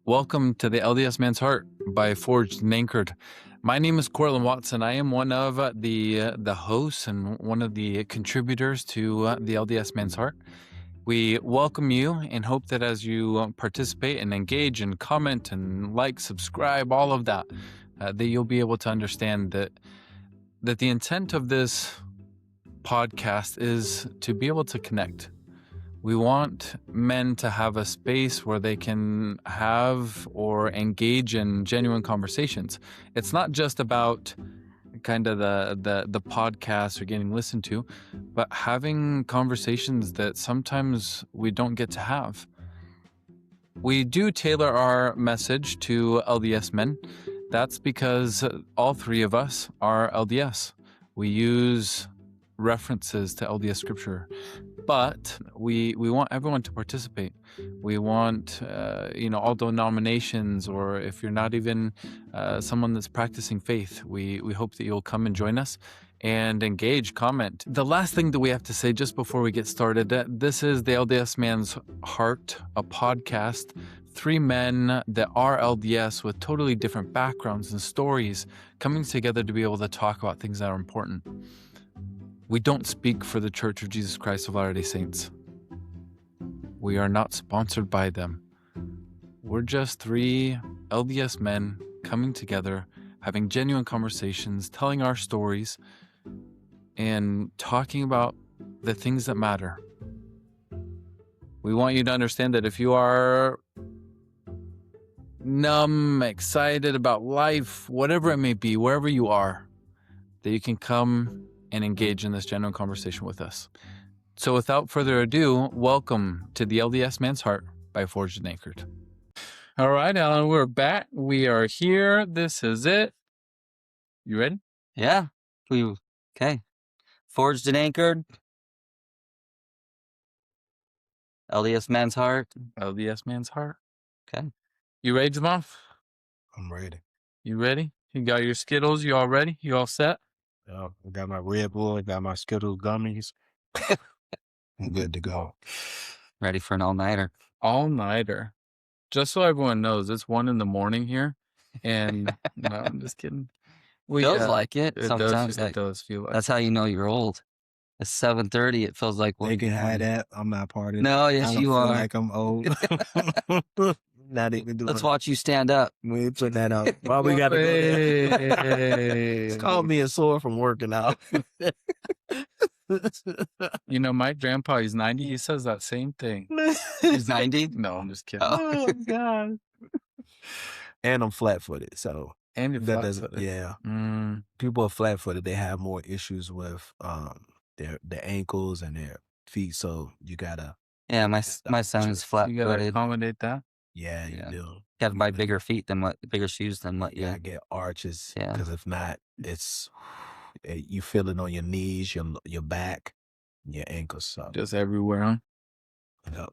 Welcome to the LDS Man's Heart by Forged and Anchored. My name is Cortland Watson. I am one of the hosts and one of the contributors to the LDS Man's Heart. We welcome you and hope that as you participate and engage and comment and like, subscribe, all of that, that you'll be able to understand that the intent of this podcast is to be able to connect. We want men to have a space where they can have or engage in genuine conversations. It's not just about kind of the podcast or getting listened to, but having conversations that sometimes we don't get to have. We do tailor our message to LDS men. That's because all three of us are LDS. We use references to LDS scripture, but we want everyone to participate. We want all denominations, or if you're not even someone that's practicing faith, we hope that you'll come and join us and engage, comment. The last thing that we have to say just before we get started, that this is the LDS Man's Heart, a podcast. Three men that are LDS with totally different backgrounds and stories coming together to be able to talk about things that are important. We don't speak for the Church of Jesus Christ of Latter-day Saints. We are not sponsored by them. We're just three LDS men coming together, having genuine conversations, telling our stories, and talking about the things that matter. We want you to understand that if you are numb, excited about life, whatever it may be, wherever you are, that you can come and engage in this genuine conversation with us. So without further ado, welcome to the LDS Man's Heart by Forged and Anchored. All right, Alan, we're back. We are here. This is it. You ready? Yeah. Okay. Forged and Anchored. LDS Man's Heart. LDS Man's Heart. Okay. You ready, Javon? I'm ready. You ready? You got your Skittles? You all ready? You all set? I got my Red Bull, got my Skittles gummies. I'm good to go. Ready for an all-nighter. All-nighter. Just so everyone knows, it's 1 a.m. here. And no, I'm just kidding. Feels like it. It Sometimes does, it does feel like that's how you know you're old. It's 7:30. It feels like They can have that. I'm not part of it. No, yes, I don't you feel are. like I'm old. Not even doing Let's watch you stand up. We ain't putting that out. Why we gotta go there? It's called being sore from working out. You know, my grandpa, he's 90. He says that same thing. He's 90? No, I'm just kidding. Oh, God. And I'm flat-footed, so And you're that flat doesn't. footed. Yeah, Mm. people are flat-footed. They have more issues with their ankles and their feet. So you gotta. Yeah, my son is You gotta flat-footed. accommodate that. Yeah, you Yeah. do. You have to buy bigger feet than bigger shoes than what You you. gotta get arches. Yeah. Because if not, it's you feel it on your knees, your back, your ankles. So Just everywhere, huh? yep.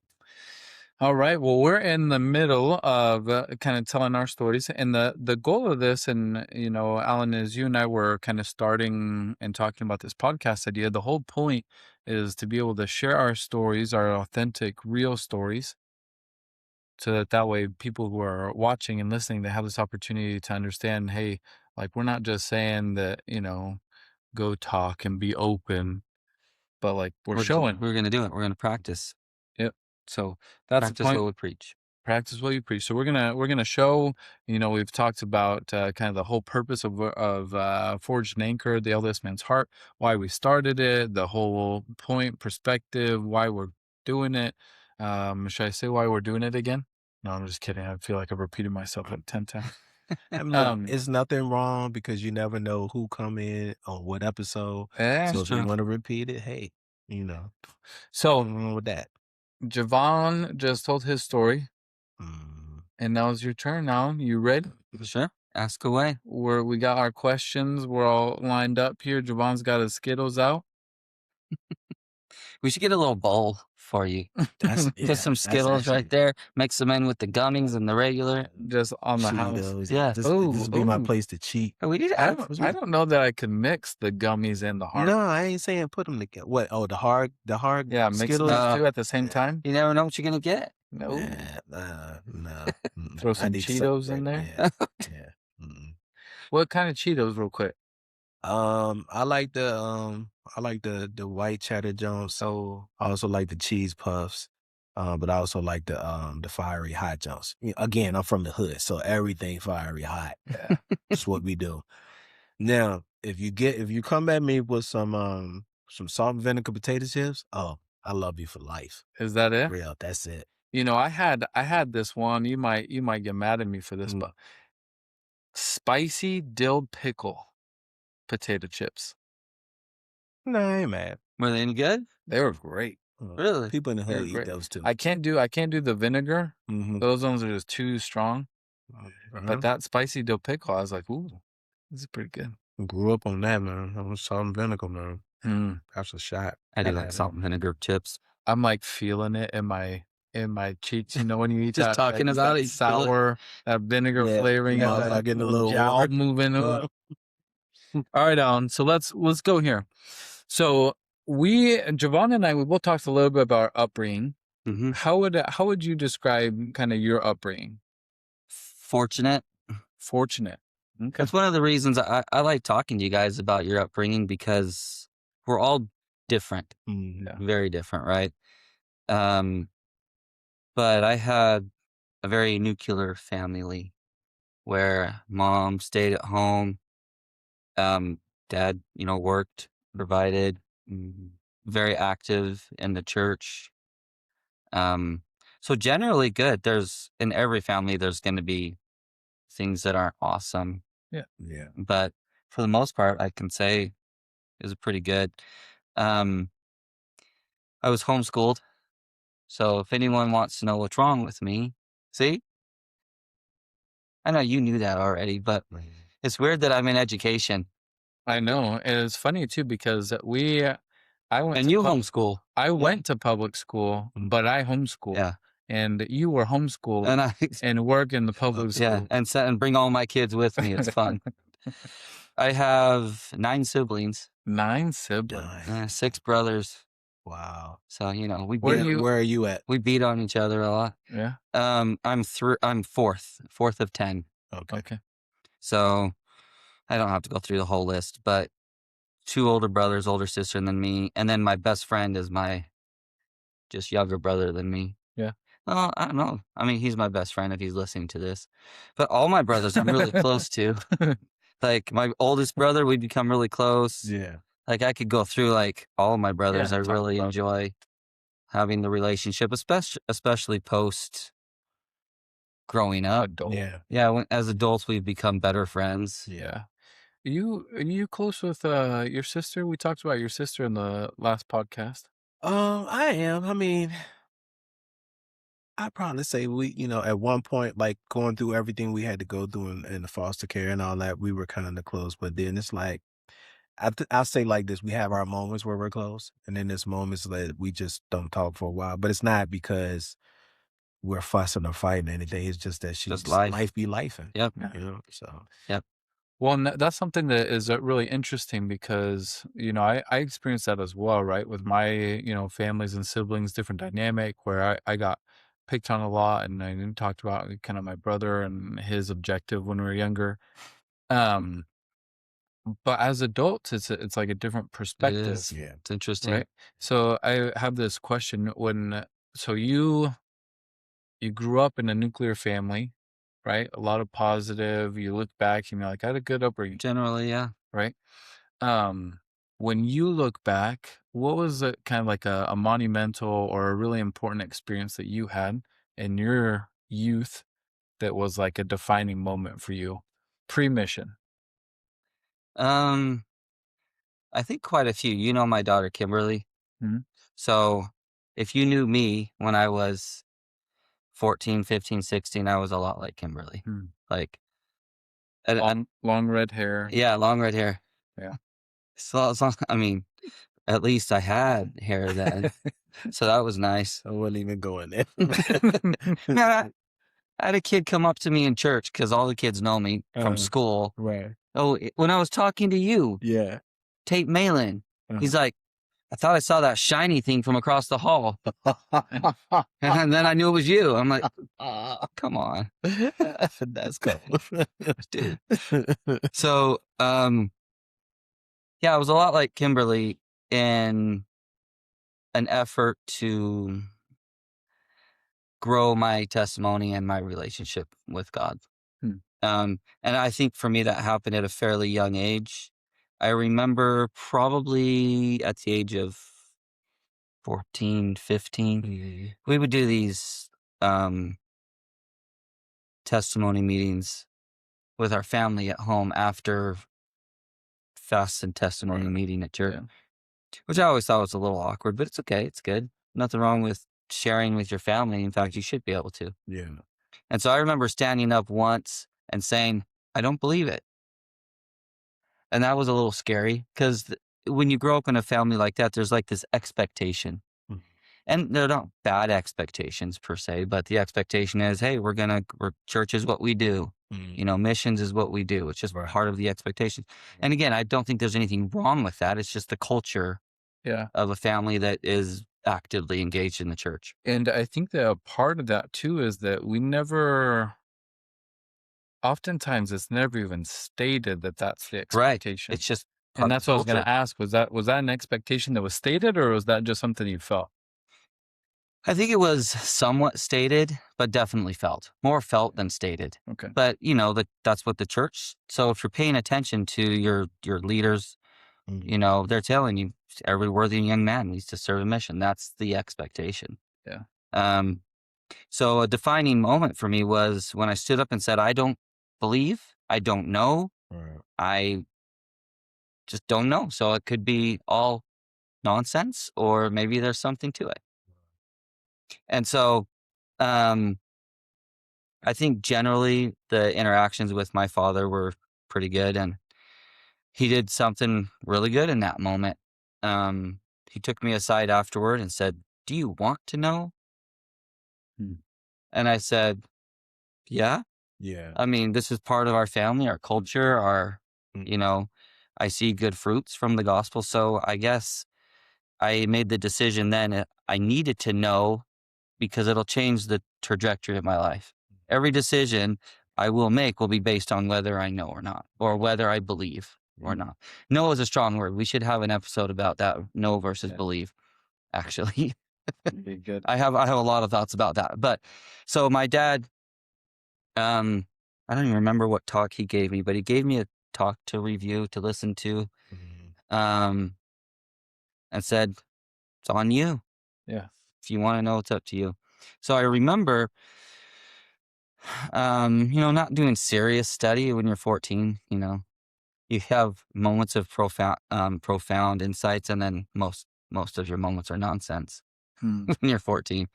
All right. Well, we're in the middle of kind of telling our stories, and the goal of this, and Alan, is you and I were kind of starting and talking about this podcast idea. The whole point is to be able to share our stories, our authentic, real stories, so that way people who are watching and listening, they have this opportunity to understand, hey, like we're not just saying that, go talk and be open, but like we're showing. We're going to do it. We're going to practice. Yep. So that's Practice the point. what we preach. Practice what you preach. So we're gonna show. We've talked about kind of the whole purpose of Forged and Anchored, the LDS Man's Heart, why we started it, the whole point, perspective, why we're doing it. Should I say why we're doing it again? No, I'm just kidding. I feel like I've repeated myself like 10 times. I mean, it's nothing wrong because you never know who come in on what episode. Yeah, So if you want to repeat it, hey, So nothing wrong with that. Javon just told his story, and now it's your turn. Now you ready? Sure. Ask away. We got our questions. We're all lined up here. Javon's got his Skittles out. We should get a little bowl for you. Put some Skittles right there. Mix them in with the gummies and the regular. Just on the house. Yeah. This would be my place to cheat. We need to I add. don't know that I can mix the gummies and the hard. No, I ain't saying put them together. What? Oh, the hard Yeah, mix Skittles. those two at the same time. You never know what you're gonna get. No. No. Throw some Cheetos in there. Yeah. What kind of Cheetos, real quick? I like the white cheddar Jones. So I also like the cheese puffs. But I also like the fiery hot Jones. Again, I'm from the hood, so everything fiery hot. yeah, That's what we do. Now, if you come at me with some salt and vinegar potato chips, oh, I love you for life. is that it? Real, that's it. I had this one. You might get mad at me for this, but spicy dill pickle potato chips. No, I ain't mad. Were they any good? They were great. Really? People in the They're hood eat great. those too. I can't do the vinegar. Mhm. Those ones are just too strong. But that spicy dill pickle, I was like, ooh, this is pretty good. Grew up on that, man. I was salt and vinegar, man. That's a shot. I do like salt and vinegar chips. I'm like feeling it in my cheeks. When you eat Just that, talking that, about that it, sour, that vinegar flavoring, I getting a little jowl hard. moving. All right, Alan. So let's go here. So Javon and I, we both talked a little bit about our upbringing. Mm-hmm. How would you describe kind of your upbringing? Fortunate. Fortunate. Okay. That's one of the reasons I like talking to you guys about your upbringing, because we're all different, very different, right? But I had a very nuclear family where mom stayed at home, dad, worked, provided, very active in the church. So generally good. In every family, there's going to be things that aren't awesome. Yeah. But for the most part, I can say it was pretty good. I was homeschooled. So if anyone wants to know what's wrong with me, see? I know you knew that already, but it's weird that I'm in education. I know. And it's funny too, because I went And to you homeschool. I went to public school, but I homeschooled. Yeah. And you were homeschooled And and work in the public school. and bring all my kids with me. It's fun. I have 9 siblings. 9 siblings. 6 brothers. Wow. So, we Where are you at? we beat on each other a lot. Yeah. I'm fourth of 10. Okay. So I don't have to go through the whole list, but 2 older brothers, older sister than me, and then my best friend is my just younger brother than me. Yeah. Well, I don't know. I mean, he's my best friend if he's listening to this. But all my brothers I'm really close to. Like my oldest brother, we become really close. Yeah. Like I could go through like all of my brothers. Yeah, I talk really about it. enjoy having the relationship, especially post growing up. Adult. Yeah. As adults, we've become better friends. Yeah. Are you close with your sister? We talked about your sister in the last podcast. I am. I mean, I'd probably say we, at one point, like going through everything we had to go through in the foster care and all that, we were kind of close. But then it's like, I'll say like this: we have our moments where we're close, and then there's moments that we just don't talk for a while. But it's not because we're fussing or fighting or anything. It's just that Just life be lifing. Yep. So. Yep. Well, and that's something that is really interesting because, I experienced that as well, right? With my, families and siblings, different dynamic where I got picked on a lot, and I talked about kind of my brother and his objective when we were younger. But as adults, it's like a different perspective. It is. Yeah. It's interesting. Right. So I have this question so you grew up in a nuclear family, right? A lot of positive. You look back and you're like, I had a good upbringing. Generally, yeah. Right. When you look back, what was it kind of like a monumental or a really important experience that you had in your youth that was like a defining moment for you pre-mission? I think quite a few. You know my daughter Kimberly. Mhm. So if you knew me when I was 14, 15, 16, I was a lot like Kimberly. Like Long red hair. yeah, long red hair. Yeah. So I mean, at least I had hair then. So that was nice. I wouldn't even go in there. Man, I had a kid come up to me in church because all the kids know me from school. Right. Oh, when I was talking to you, Yeah. Tate Malin, he's like, I thought I saw that shiny thing from across the hall. And then I knew it was you. I'm like, come on. That's cool. Dude. So, yeah, it was a lot like Kimberly in an effort to grow my testimony and my relationship with God. And I think for me, that happened at a fairly young age. I remember probably at the age of 14, 15, we would do these testimony meetings with our family at home after fast and testimony meeting at church, which I always thought was a little awkward, but it's okay. It's good. Nothing wrong with sharing with your family. In fact, you should be able to. Yeah. And so I remember standing up once and saying, I don't believe it. And that was a little scary because when you grow up in a family like that, there's like this expectation. And they're not bad expectations per se, but the expectation is, hey, church is what we do. You know, missions is what we do. It's just part of the expectation. And again, I don't think there's anything wrong with that. It's just the culture of a family that is actively engaged in the church. And I think that a part of that too is that oftentimes it's never even stated that that's the expectation. Right. It's just and part that's of the what I was going to culture. ask. Was that an expectation that was stated, or was that just something you felt? I think it was somewhat stated, but definitely felt. More felt than stated. Okay. But, you know, that's what the church... So if you're paying attention to your leaders, you know, they're telling you every worthy young man needs to serve a mission. That's the expectation. Yeah. So a defining moment for me was when I stood up and said, I don't believe, I don't know, I just don't know. So it could be all nonsense, or maybe there's something to it. And so I think generally the interactions with my father were pretty good, and he did something really good in that moment. He took me aside afterward and said, do you want to know? And I said, yeah. Yeah. I mean, this is part of our family, our culture, you know, I see good fruits from the gospel. So I guess I made the decision then I needed to know, because it'll change the trajectory of my life. Every decision I will make will be based on whether I know or not, or whether I believe or not. Know is a strong word. We should have an episode about that. Know versus believe, actually. Be good. I have a lot of thoughts about that. But so my dad, I don't even remember what talk he gave me, but he gave me a talk to review, to listen to, and said, it's on you. Yeah. If you want to know, it's up to you. So I remember, you know, not doing serious study when you're 14, you know, you have moments of profound insights, and then most of your moments are nonsense when you're 14.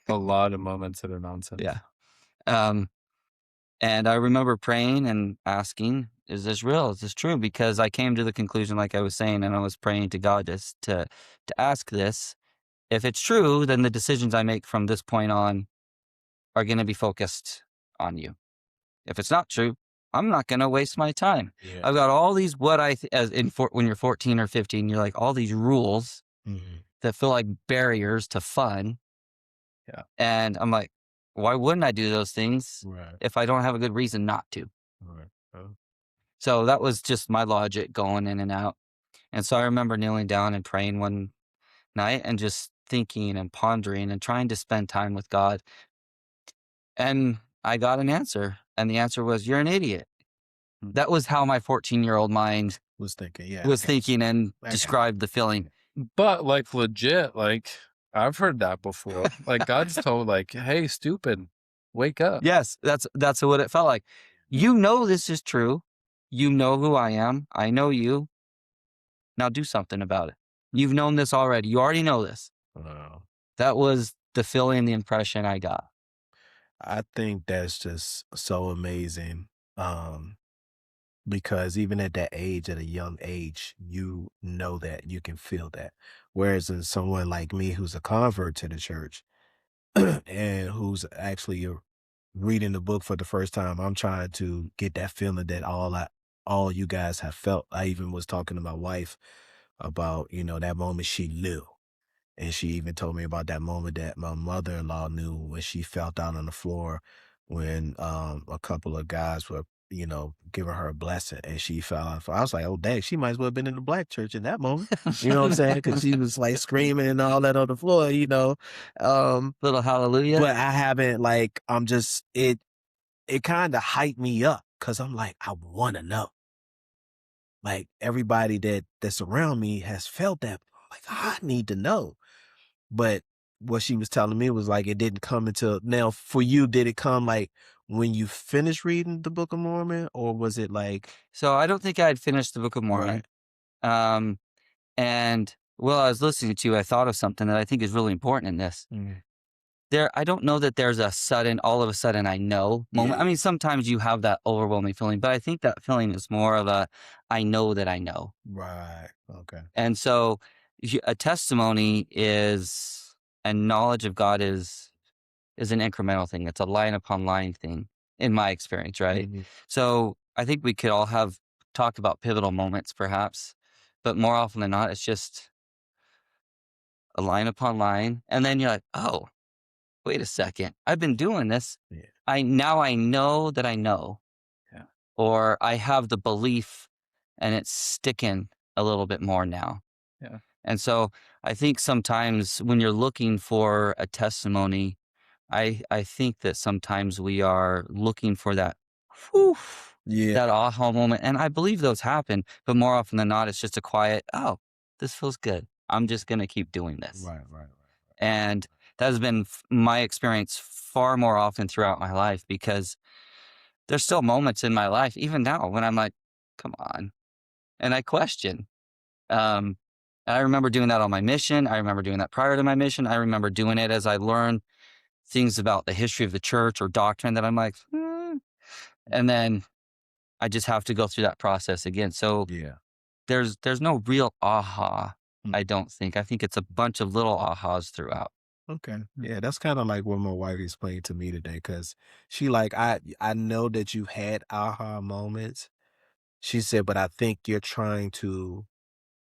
A lot of moments that are nonsense. Yeah. And I remember praying and asking, is this real? Is this true? Because I came to the conclusion, like I was saying, and I was praying to God to ask this. If it's true, then the decisions I make from this point on are going to be focused on you. If it's not true, I'm not going to waste my time. Yeah. I've got all these when you're 14 or 15, you're like all these rules that feel like barriers to fun. Yeah. And I'm like, why wouldn't I do those things if I don't have a good reason not to? So that was just my logic going in and out. And so I remember kneeling down and praying one night and just thinking and pondering and trying to spend time with God. And I got an answer. And the answer was, you're an idiot. That was how my 14-year-old mind was thinking. Yeah. thinking and described the feeling. But like legit, like I've heard that before. Like God's told, like, hey, stupid, wake up. Yes, that's what it felt like. You know this is true. You know who I am. I know you. Now do something about it. You've known this already. You already know this. That was the feeling, the impression I got. I think that's just so amazing. Because even at that age, at a young age, you know that, you can feel that. Whereas in someone like me who's a convert to the church and who's actually reading the book for the first time, I'm trying to get that feeling that all you guys have felt. I even was talking to my wife about, that moment she knew. And she even told me about that moment that my mother-in-law knew when she felt out on the floor when a couple of guys were, giving her a blessing and she fell on the floor. I was like, oh, dang, she might as well have been in the black church in that moment. You know what I'm saying? Because she was like screaming and all that on the floor, Little hallelujah. But I haven't, it kind of hyped me up because I'm like, I want to know. Like everybody that's around me has felt that. Like, I need to know. But what she was telling me was like, it didn't come until now. For you, did it come like when you finished reading the Book of Mormon, or was it like? So I don't think I had finished the Book of Mormon. Right. And while I was listening to you, I thought of something that I think is really important in this. I don't know that there's all of a sudden I know moment. Yeah. I mean, sometimes you have that overwhelming feeling, but I think that feeling is more of I know that I know. Right. Okay. And so a testimony and knowledge of God is an incremental thing. It's a line upon line thing in my experience, right? Mm-hmm. So I think we could all have talk about pivotal moments perhaps, but more often than not, it's just a line upon line. And then you're like, oh, wait a second. I've been doing this. Yeah. I know that I know. Yeah. Or I have the belief and it's sticking a little bit more now. Yeah. And so I think sometimes when you're looking for a testimony, I think that sometimes we are looking for that, that aha moment. And I believe those happen, but more often than not, it's just a quiet, oh, this feels good. I'm just going to keep doing this. Right. And that has been my experience far more often throughout my life, because there's still moments in my life, even now, when I'm like, come on. And I question. And I remember doing that on my mission. I remember doing that prior to my mission. I remember doing it as I learned things about the history of the church or doctrine that I'm like, and then I just have to go through that process again. So there's no real aha, I don't think. I think it's a bunch of little ahas throughout. Okay. Yeah, that's kind of like what my wife explained to me today, because she like, I know that you had aha moments. She said, but I think you're trying to.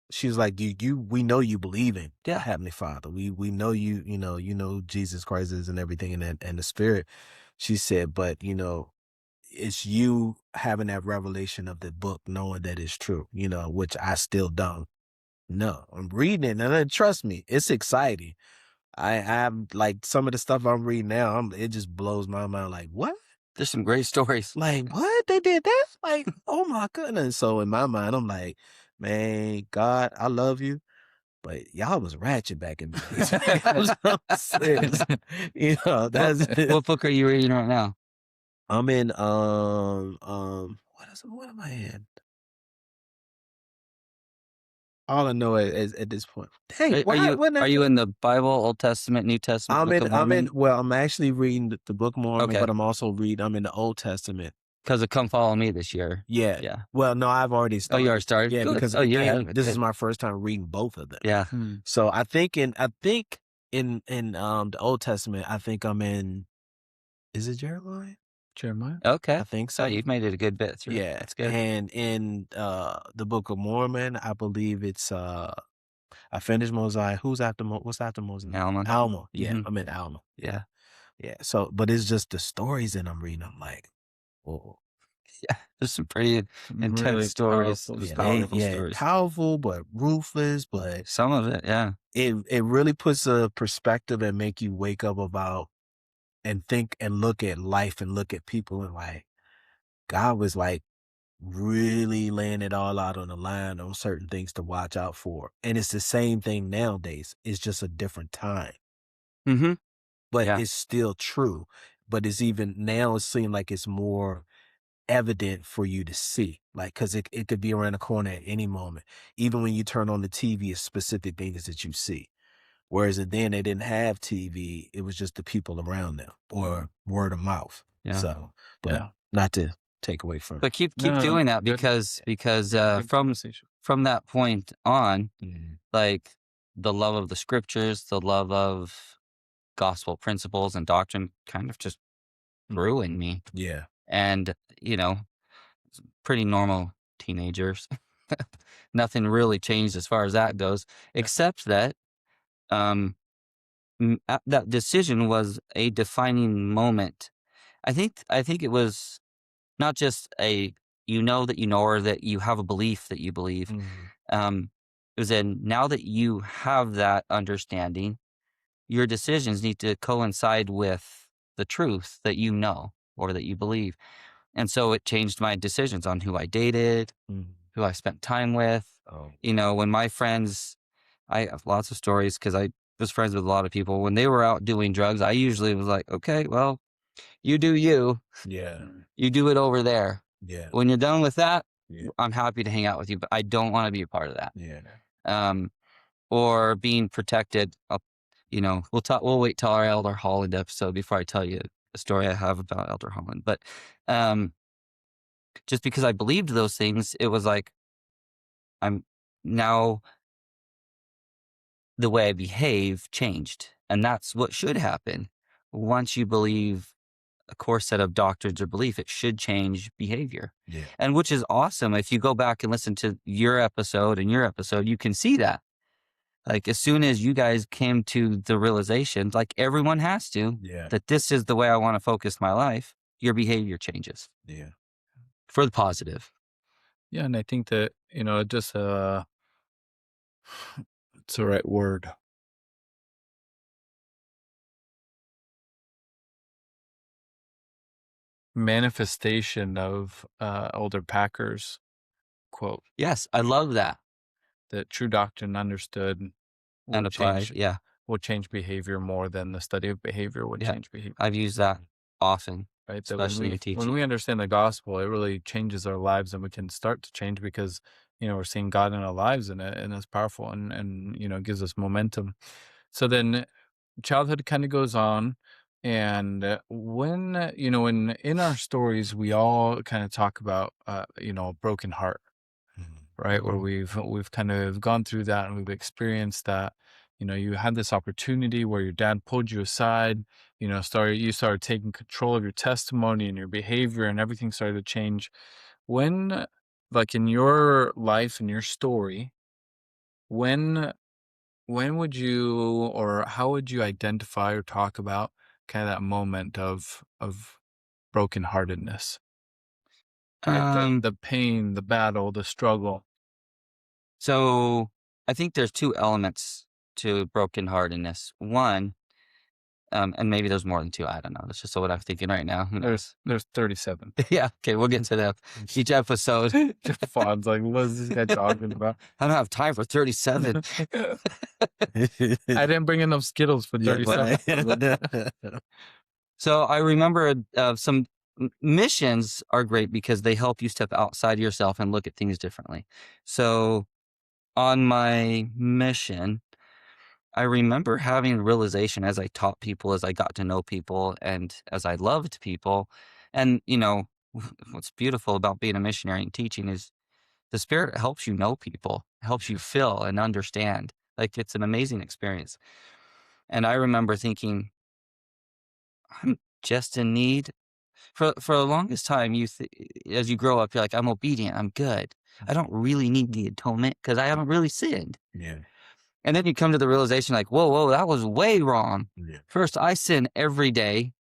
She's like, we know you believe in Heavenly Father. We know you know Jesus Christ is and everything, and the Spirit. She said, but it's you having that revelation of the book, knowing that it's true, which I still don't know. I'm reading it, and trust me, it's exciting. I'm like, some of the stuff I'm reading now, it just blows my mind. Like, what? There's some great stories. Like, what? They did that? Like, oh my goodness. So in my mind, I'm like, man, God, I love you, but y'all was ratchet back in the days. That's What book are you reading right now? I'm in what am I in? All I know is at this point. Dang, Are you in the Bible, Old Testament, New Testament? I'm actually reading the Book of Mormon, Okay. but I'm in the Old Testament. Because of Come Follow Me this year. Yeah. Well, no, I've already started. Oh, you already started? Yeah, Good. because this is my first time reading both of them. Yeah. So I think in the Old Testament, I think I'm in. Is it Jeremiah? Okay. I think so. Oh, you've made it a good bit through. Yeah, That's good. And in the Book of Mormon, I believe it's I finished Mosiah. What's after Mosiah? Alma. Yeah, I'm in Alma. Yeah. So, but it's just the stories that I'm reading. I'm like, whoa. Yeah, there's some pretty intense really stories. powerful Stories. Powerful, but ruthless. But some of it, yeah. It really puts a perspective and make you wake up about and think and look at life and look at people, and like, God was like really laying it all out on the line on certain things to watch out for. And it's the same thing nowadays. It's just a different time. But it's still true. But it's even now, it seems like it's more evident for you to see, like, because it could be around the corner at any moment. Even when you turn on the TV, it's specific things that you see. Whereas then they didn't have TV, it was just the people around them or word of mouth. Yeah. So, but not to take away from. But keep doing that, because from that point on, like the love of the scriptures, the love of gospel principles and doctrine kind of just grew in me. Yeah. And, pretty normal teenagers. nothing really changed as far as that goes, except that um, that decision was a defining moment. I think it was not just a that you know, or that you have a belief that you believe. Um, it was in now that you have that understanding, your decisions need to coincide with the truth that you know or that you believe. And so it changed my decisions on who I dated, who I spent time with. Oh, When my friends, I have lots of stories because I was friends with a lot of people. When they were out doing drugs, I usually was like, okay, well, you do you. yeah, You do it over there. yeah, When you're done with that, yeah, I'm happy to hang out with you, but I don't want to be a part of that. yeah. Um, or being protected. We'll talk. We'll wait till our Elder Holland episode before I tell you a story I have about Elder Holland. But just because I believed those things, it was like I'm now the way I behave changed, and that's what should happen. Once you believe a core set of doctrines or belief, it should change behavior. Yeah. And which is awesome. If you go back and listen to your episode and your episode, you can see that. Like as soon as you guys came to the realization, like everyone has to, Yeah. that this is the way I want to focus my life, your behavior changes Yeah. for the positive. Yeah, and I think that, it just it's the right word. Manifestation of Elder Packer's quote Yes, I love that. that true doctrine understood will And applied. change Yeah. will change behavior more than the study of behavior would Yeah. change behavior. I've used that often, Right? That especially in when teaching. we understand the gospel, it really changes our lives, and we can start to change because we're seeing God in our lives, and it's powerful, and it gives us momentum. So then childhood kind of goes on, and when in our stories we all kind of talk about a broken heart, right? Where we've kind of gone through that and we've experienced that. You had this opportunity where your dad pulled you aside, you started taking control of your testimony and your behavior, and everything started to change. When, like in your life and your story, when would you, or how would you identify or talk about kind of that moment of brokenheartedness? Right? The pain, the battle, the struggle. So I think there's two elements to brokenheartedness. One, and maybe there's more than two. I don't know. That's just what I'm thinking right now. Who knows? There's 37. Yeah. Okay. We'll get to that each episode. Fawn's like, what is this guy talking about? I don't have time for 37. I didn't bring enough Skittles for 37. So I remember some missions are great because they help you step outside yourself and look at things differently. So on my mission, I remember having a realization as I taught people, as I got to know people, and as I loved people. And, what's beautiful about being a missionary and teaching is the Spirit helps you know people, helps you feel and understand. Like it's an amazing experience. And I remember thinking, I'm just in need. For the longest time, as you grow up, you're like, I'm obedient, I'm good. I don't really need the atonement because I haven't really sinned. Yeah. And then you come to the realization like, whoa, that was way wrong. Yeah. First, I sin every day.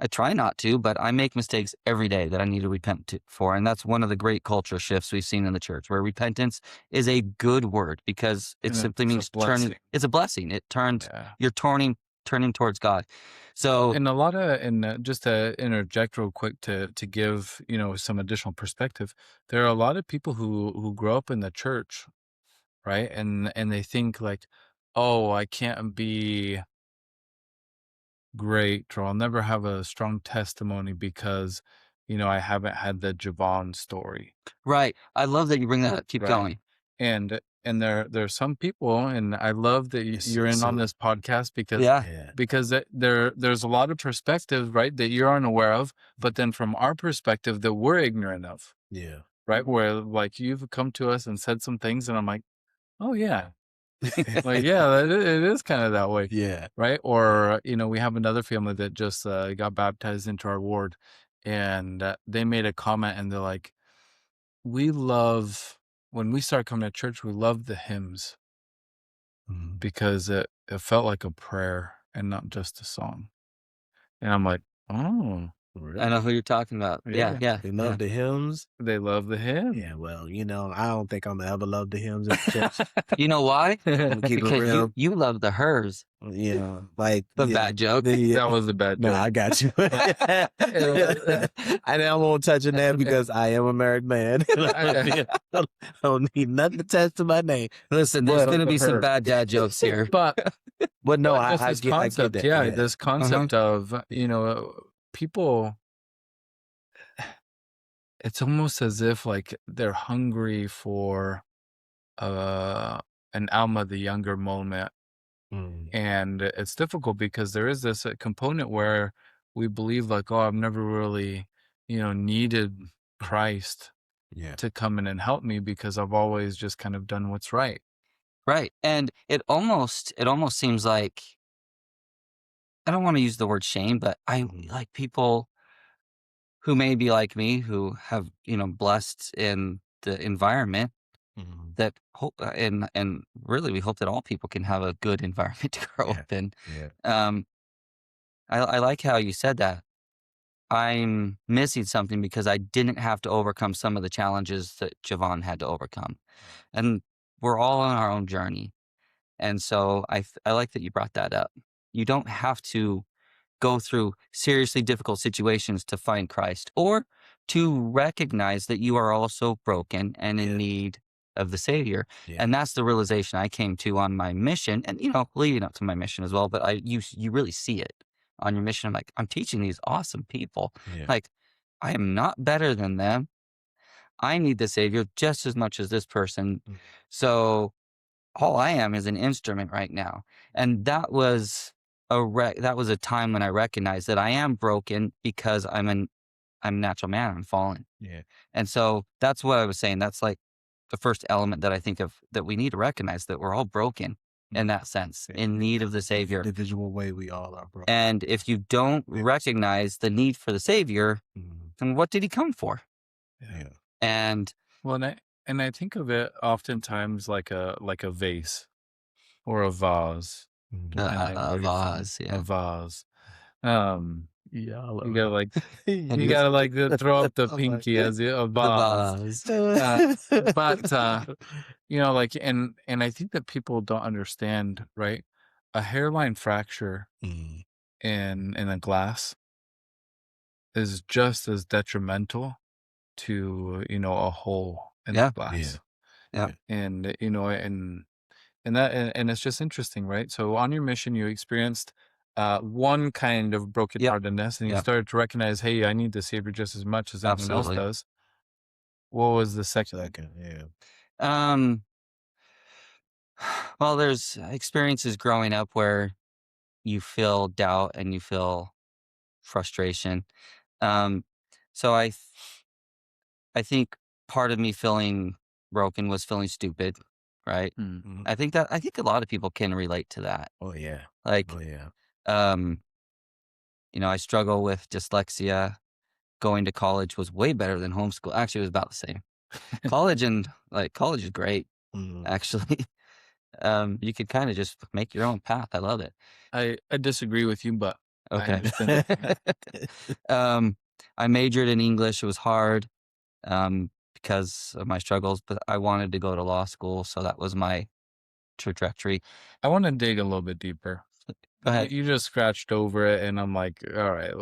I try not to, but I make mistakes every day that I need to repent for. And that's one of the great culture shifts we've seen in the church, where repentance is a good word because it simply means turning. It's a blessing. It turns, you're turning towards God. So, and a lot of, and just to interject real quick to give, some additional perspective, there are a lot of people who grow up in the church, right? And they think like, oh, I can't be great, or I'll never have a strong testimony because, I haven't had the Javon story. right. I love that you bring that up. Keep going. And there's some people, and I love that you're in on this podcast because there's a lot of perspectives, right, that you're unaware of, but then from our perspective that we're ignorant of. Yeah. Right, where like you've come to us and said some things, and I'm like, oh yeah, like yeah, it is kind of that way. Yeah. Right. Or we have another family that just got baptized into our ward, and they made a comment, and they're like, we love when we started coming to church, we loved the hymns Mhm. because it felt like a prayer and not just a song. And I'm like, oh, I know who Really? you're talking about. Yeah, yeah, yeah, They yeah. love the hymns? they love the hymn. Yeah, well, I don't think I'm gonna ever love the hymns at church. You know why? I'm gonna keep it Because real. you love the hers. Like The bad joke. That was a bad No, joke. I got you. I won't touch on that because I am a married man. I don't need nothing attached to my name. Listen, there's But- going to be some her. bad dad jokes here. But But no, but just I this get concept, that. yeah, this concept of, people, it's almost as if like they're hungry for an Alma the Younger moment. Mm, And it's difficult because there is this component where we believe like, oh, I've never really, needed Christ yeah. to come in and help me because I've always just kind of done what's right. Right. And it almost seems like, I don't want to use the word shame, but I like people who may be like me, who have, blessed in the environment Mhm. that hope, and really we hope that all people can have a good environment to grow Yeah. up in. Yeah. I like how you said that. I'm missing something because I didn't have to overcome some of the challenges that Javon had to overcome. And we're all on our own journey. And so I like that you brought that up. You don't have to go through seriously difficult situations to find Christ or to recognize that you are also broken and in Yeah. need of the Savior. Yeah. And that's the realization I came to on my mission and, leading up to my mission as well. But you really see it on your mission. I'm like, I'm teaching these awesome people. Yeah. Like, I am not better than them. I need the Savior just as much as this person. Mm. So all I am is an instrument right now. And that was a time when I recognized that I am broken because I'm a natural man. I'm fallen. Yeah. And so that's what I was saying. That's like the first element that I think of, that we need to recognize, that we're all broken in that sense, in need of the Savior. Individual way we all are broken. And if you don't recognize the need for the Savior, then what did he come for? Yeah. And Well, and I think of it oftentimes like a vase or a vase. Mhm. depending a where you're from. vase, A yeah. vase. Yeah, I You gotta like And you gotta like throw up the pinky as a vase. The vase. But like, and I think that people don't understand, right? A hairline fracture Mm, in a glass is just as detrimental to a hole in Yeah. the glass. Yeah. And and it's just interesting, right? So on your mission, you experienced one kind of brokenheartedness, and you Yep. started to recognize, hey, I need the Savior just as much as anyone else Absolutely. does. What was the second? second, yeah. Well, there's experiences growing up where you feel doubt and you feel frustration. So I think part of me feeling broken was feeling stupid, right? Mm. Mhm. I think a lot of people can relate to that. Oh yeah. Like, Oh yeah. I struggle with dyslexia. Going to college was way better than homeschool. Actually, it was about the same. College is great, Mhm. actually. You could kind of just make your own path. I love it. I disagree with you, but I Okay. understand. I majored in English. It was hard because of my struggles, but I wanted to go to law school, so that was my trajectory. I want to dig a little bit deeper. Go ahead. You just scratched over it, and I'm like, all right,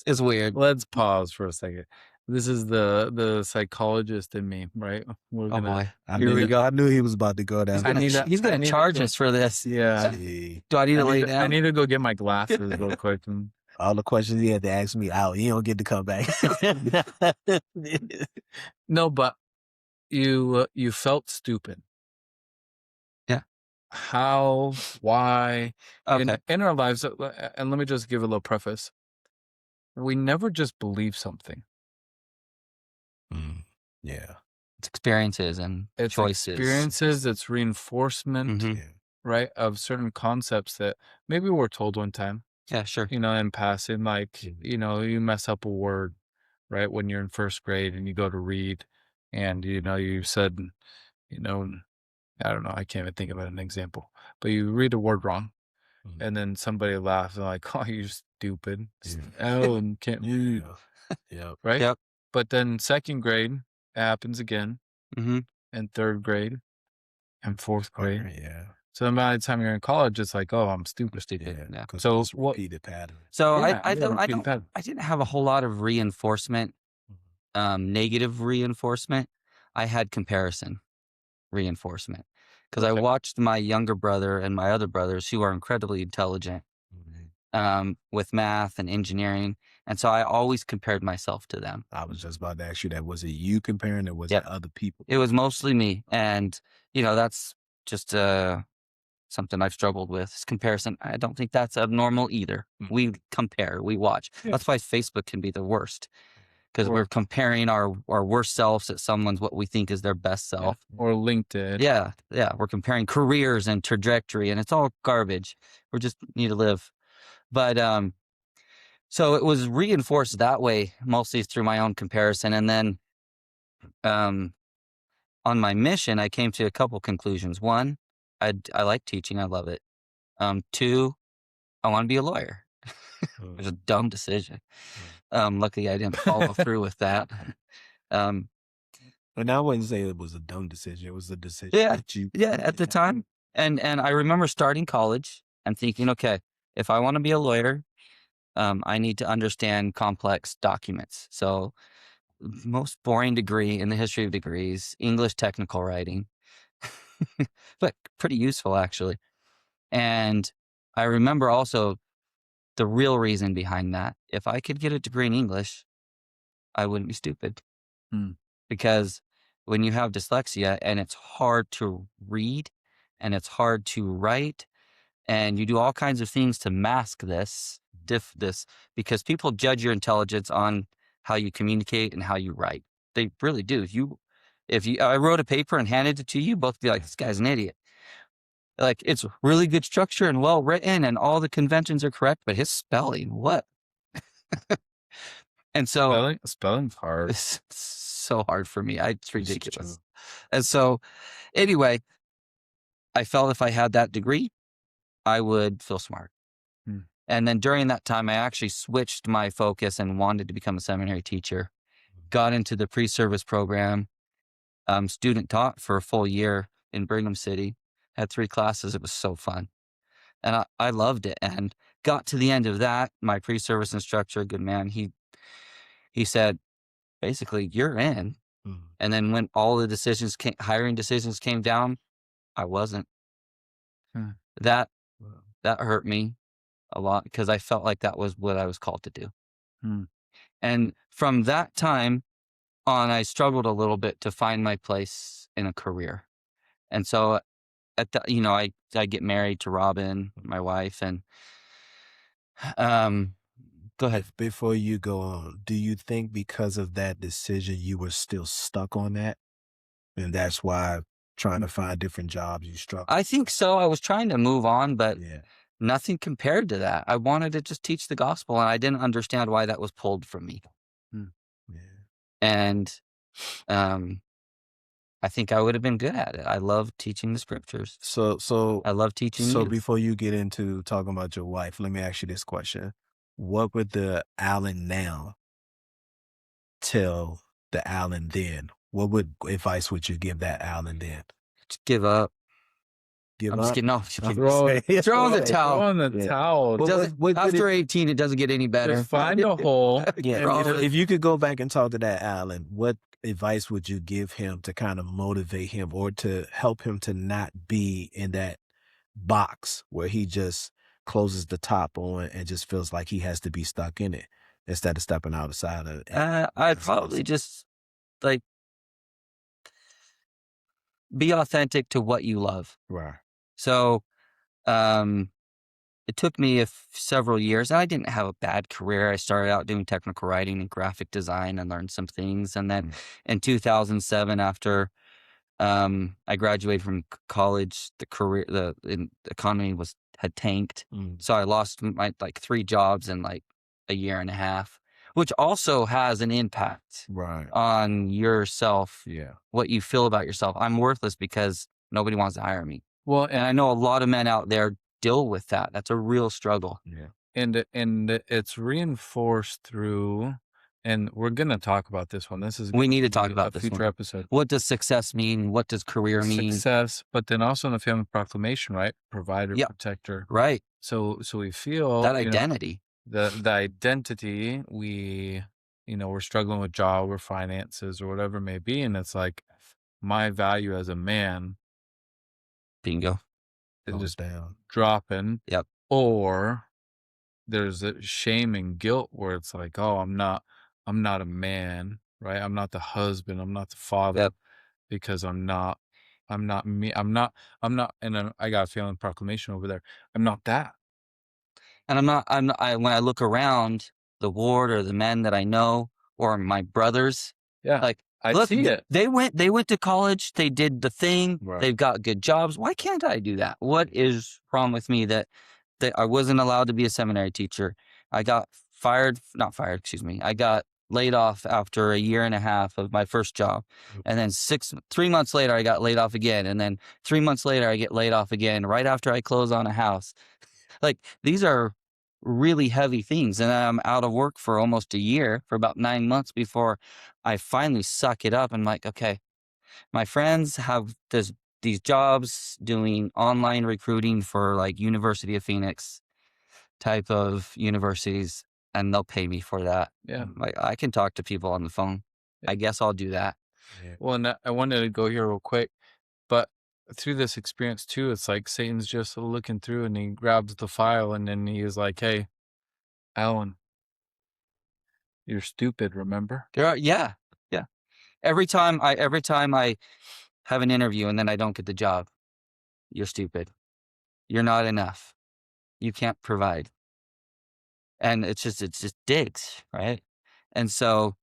It's weird. let's pause for a second. This is the psychologist in me, right? We're Oh boy. Here we go. I knew he was about to go down. He's I gonna need to charge go- us for this. Yeah. See, Do I need to lay I down? need to go get my glasses real quick. And all the questions he had to ask me out. He don't get to come back. no, but you felt stupid. Yeah. How? Why? Okay. In our lives, and let me just give a little preface. We never just believe something. Yeah. It's experiences and It's choices. experiences. It's reinforcement, Mhm. Yeah. right, of certain concepts that maybe we're told one time, Yeah, sure. in passing, like, Mhm. you mess up a word, right, when you're in first grade and you go to read, and you said, you know, I don't know, I can't even think of an example, but you read a word wrong, and then somebody laughs and like, "Oh, you're stupid." Oh, and can't read, Yep. right? Yep. But then second grade, it happens again, Mm-hmm. and third grade, and fourth grade. Yeah. So by the time you're in college, it's like, oh, I'm stupid. Stupid. Yeah. 'Cause So it's what? repeated pattern. So Yeah, I yeah, don't repeated pattern. I didn't have a whole lot of reinforcement, negative reinforcement. I had comparison reinforcement because I Okay. watched my younger brother and my other brothers who are incredibly intelligent with math and engineering, and so I always compared myself to them. I was just about to ask you that. Was it you comparing or was Yep. it other people? It was mostly me, and that's just something I've struggled with is comparison. I don't think that's abnormal either. We compare, we watch. Yeah. That's why Facebook can be the worst because Or- we're comparing our worst selves at someone's what we think is their best self. Or LinkedIn. Yeah, we're comparing careers and trajectory, and it's all garbage. We just need to live. But so it was reinforced that way, mostly through my own comparison, and then on my mission, I came to a couple conclusions. One, I like teaching, I love it. Two, I want to be a lawyer. It was a dumb decision. Luckily, I didn't follow through with that. And I wouldn't say it was a dumb decision. It was a decision Yeah, that you at the time. And I remember starting college and thinking, okay, if I want to be a lawyer, I need to understand complex documents. So most boring degree in the history of degrees, English technical writing, but pretty useful actually. And I remember also the real reason behind that. If I could get a degree in English, I wouldn't be stupid. Because when you have dyslexia and it's hard to read and it's hard to write and you do all kinds of things to mask this, because people judge your intelligence on how you communicate and how you write. They really do. If I wrote a paper and handed it to you, both be like, this guy's an idiot. Like, it's really good structure and well written and all the conventions are correct, but his spelling, what? And so Spelling's hard. it's so hard for me. It's ridiculous. And so anyway, I felt if I had that degree, I would feel smart. And then during that time, I actually switched my focus and wanted to become a seminary teacher. Got into the pre-service program, student taught for a full year in Brigham City. Had 3 classes. It was so fun. And I loved it. And got to the end of that, my pre-service instructor, good man, he said, basically, you're in. And then when all the hiring decisions came down, I wasn't. That hurt me a lot because I felt like that was what I was called to do. And from that time on, I struggled a little bit to find my place in a career. And so I get married to Robin, my wife, and go ahead. Before you go on, do you think because of that decision you were still stuck on that? And that's why trying to find different jobs you struggled? I think so. I was trying to move on, but Yeah. nothing compared to that. I wanted to just teach the gospel, and I didn't understand why that was pulled from me. Yeah. And I think I would have been good at it. I love teaching the scriptures. So I love teaching So youth. before you get into talking about your wife, let me ask you this question. What would the Alan now tell the Alan then? What advice would you give that Alan then? Just give up. Give I'm up? just kidding. No, just kidding. Throw in the towel. Throw in the towel. What After 18, it doesn't get any better. Just find a hole. Yeah, if you could go back and talk to that Alan, what advice would you give him to kind of motivate him or to help him to not be in that box where he just closes the top on and just feels like he has to be stuck in it instead of stepping outside of it? I'd probably just be authentic to what you love. Right. So it took me several years. I didn't have a bad career. I started out doing technical writing and graphic design and learned some things. And then in 2007, after I graduated from college, the economy had tanked. So I lost my 3 jobs in a year and a half. which also has an impact Right. on yourself, Yeah. what you feel about yourself. I'm worthless because nobody wants to hire me. Well, And I know a lot of men out there deal with that. That's a real struggle. Yeah. and it's reinforced through, and we're gonna talk about this one. This is We gonna need to be talk a about this future one. episode. What does success mean? What does career mean? Success, but then also in the family proclamation, right? Provider, Yep. protector. Right. So we feel That identity. the identity, we're struggling with job or finances or whatever it may be, and it's like my value as a man Bingo. is Goes just down. dropping. Yep. Or there's a shame and guilt where it's like, oh, I'm not a man, right? I'm not the husband, I'm not the father, Yep. because I'm not me. I'm not, and I got a family proclamation over there. I'm not that. And when I look around the ward or the men that I know or my brothers, Yeah. like, I look, see it. they went to college, they did the thing, Right. they've got good jobs. Why can't I do that? What is wrong with me that I wasn't allowed to be a seminary teacher? I got not fired, excuse me. I got laid off after a year and a half of my first job. And then 3 months later, I got laid off again. And then 3 months later, I get laid off again right after I close on a house. Like, these are really heavy things. And I'm out of work for almost a year, for about 9 months before I finally suck it up. And I'm like, okay, my friends have these jobs doing online recruiting for like University of Phoenix type of universities, and they'll pay me for that. Yeah. Like, I can talk to people on the phone. I guess I'll do that. Yeah. Well, and I wanted to go here real quick, but through this experience too, it's like Satan's just looking through and he grabs the file and then he is like, hey, Alan, you're stupid, remember? Yeah. Every time I have an interview and then I don't get the job, you're stupid. You're not enough. You can't provide. And it's just digs, right? And so,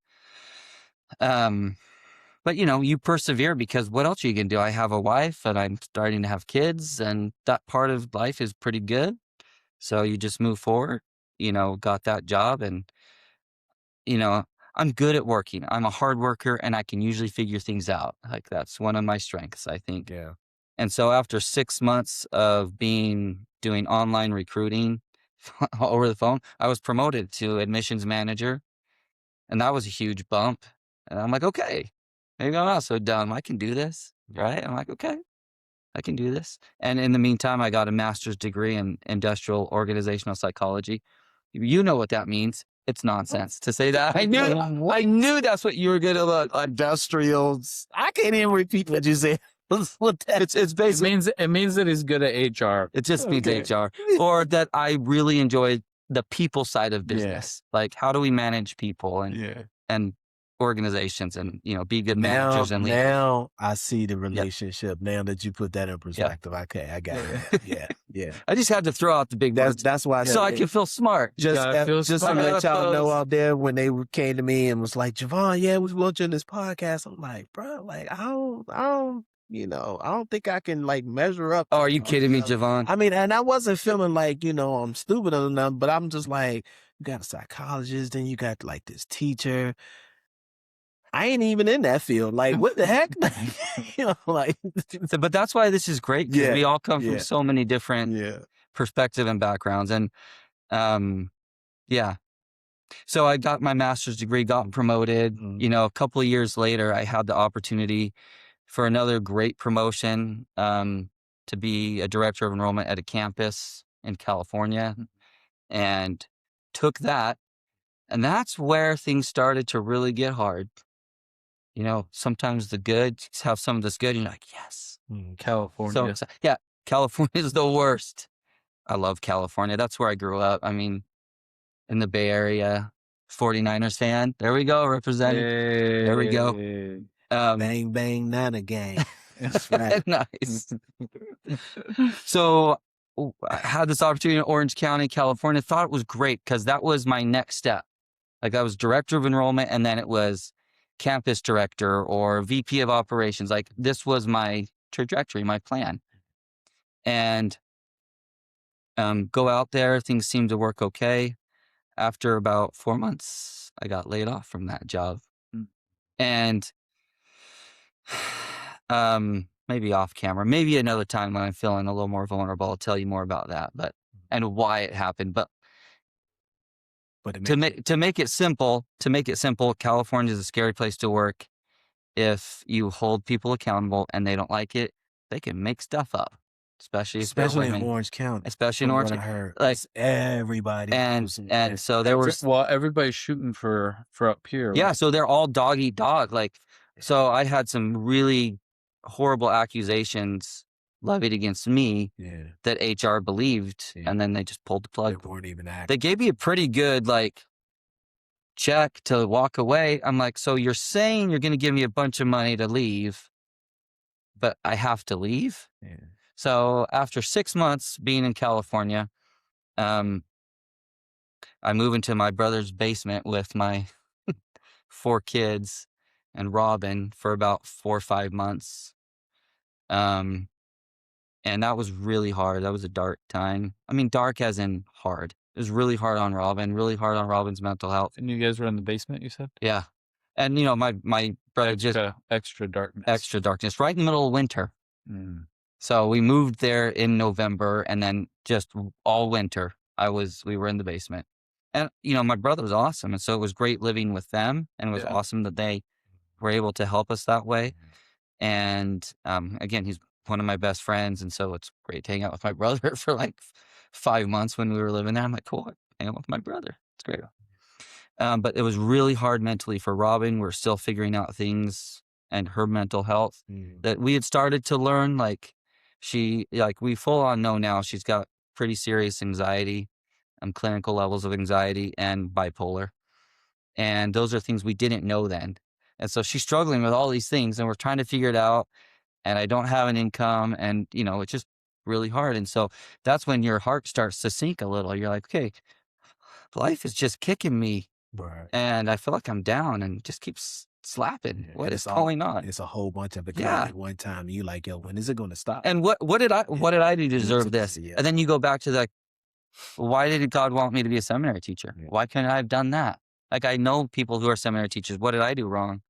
but you persevere, because what else are you gonna do? I have a wife and I'm starting to have kids, and that part of life is pretty good. So you just move forward, got that job, and I'm good at working. I'm a hard worker and I can usually figure things out. Like, that's one of my strengths, I think. Yeah. And so after 6 months of doing online recruiting over the phone, I was promoted to admissions manager, and that was a huge bump. And I'm like, okay, maybe I'm not so dumb. I can do this, right? I'm like, okay, I can do this. And in the meantime, I got a master's degree in industrial organizational psychology. You know what that means. It's nonsense to say that. I knew that's what you were going to look. Industrials. I can't even repeat what you said. It's basically, It means that he's good at HR. it just means Okay. HR, or that I really enjoy the people side of business. Like, how do we manage people and organizations, and be good managers and leaders? Now I see the relationship. Now that you put that in perspective, okay, I got it. Yeah. I just had to throw out the big words That's why I so I can feel smart. just gotta feel to let y'all know out there, when they came to me and was like, Javon, yeah, we want you in this podcast. I'm like, bro, like, I don't think I can like measure up. Oh, are you kidding me, Javon? I mean, and I wasn't feeling like, I'm stupid or nothing, but I'm just like, you got a psychologist, then you got like this teacher. I ain't even in that field. Like, what the heck? But that's why this is great, because we all come from so many different perspectives and backgrounds. And so I got my master's degree, got promoted. A couple of years later, I had the opportunity for another great promotion, to be a director of enrollment at a campus in California, and took that. And that's where things started to really get hard. Sometimes the good, have some of this good, and you're like, yes. California. So, yeah, California is the worst. I love California. That's where I grew up. I mean, in the Bay Area, 49ers fan. There we go, representing. There we go. Bang, bang, Nana gang. That's right. Nice. So I had this opportunity in Orange County, California. Thought it was great, because that was my next step. Like, I was director of enrollment, and then it was campus director or VP of operations. Like, this was my trajectory, my plan. And go out there, things seemed to work okay. after about 4 months, I got laid off from that job. Mm. And maybe off camera, maybe another time when I'm feeling a little more vulnerable, I'll tell you more about that, and why it happened. But But to make it simple, California is a scary place to work. If you hold people accountable and they don't like it, they can make stuff up, especially if they're in women. Orange County. Especially in From Orange what I County. heard, Like, it's everybody and goes in there. so there was Well, everybody's shooting for up here. yeah, right? so they're all dog eat dog. Like, so I had some really horrible accusations levied against me Yeah, that HR believed, Yeah. and then they just pulled the they plug. weren't even acting. They gave me a pretty good like check to walk away. I'm like, so you're saying you're going to give me a bunch of money to leave, but I have to leave? Yeah. So after 6 months being in California, I move into my brother's basement with my 4 kids and Robin for about 4 or 5 months. And that was really hard. That was a dark time. I mean, dark as in hard. It was really hard on Robin, really hard on Robin's mental health. And you guys were in the basement, you said? Yeah. And, you know, my brother just Extra darkness. extra darkness right in the middle of winter. Mm. So we moved there in November, and then just all winter we were in the basement. And, you know, my brother was awesome. And so it was great living with them, and it was Yeah. awesome that they were able to help us that way. And again, he's one of my best friends, and so it's great to hang out with my brother for like 5 months when we were living there. I'm like, cool, hang out with my brother. It's great. But it was really hard mentally for Robin. We're still figuring out things and her mental health that we had started to learn. Like we full on know now she's got pretty serious anxiety, clinical levels of anxiety, and bipolar. And those are things we didn't know then. And so she's struggling with all these things, and we're trying to figure it out. And I don't have an income, and, you know, it's just really hard. And so that's when your heart starts to sink a little. You're like, okay, life is just kicking me. Right. And I feel like I'm down and just keeps slapping. Yeah, What and is going on? It's a whole bunch of it Yeah. at one time. You like, yo, when is it going to stop? And what did I do to deserve this? Yeah. And then you go back to like, why did God want me to be a seminary teacher? Yeah. Why couldn't I have done that? Like, I know people who are seminary teachers. What did I do wrong?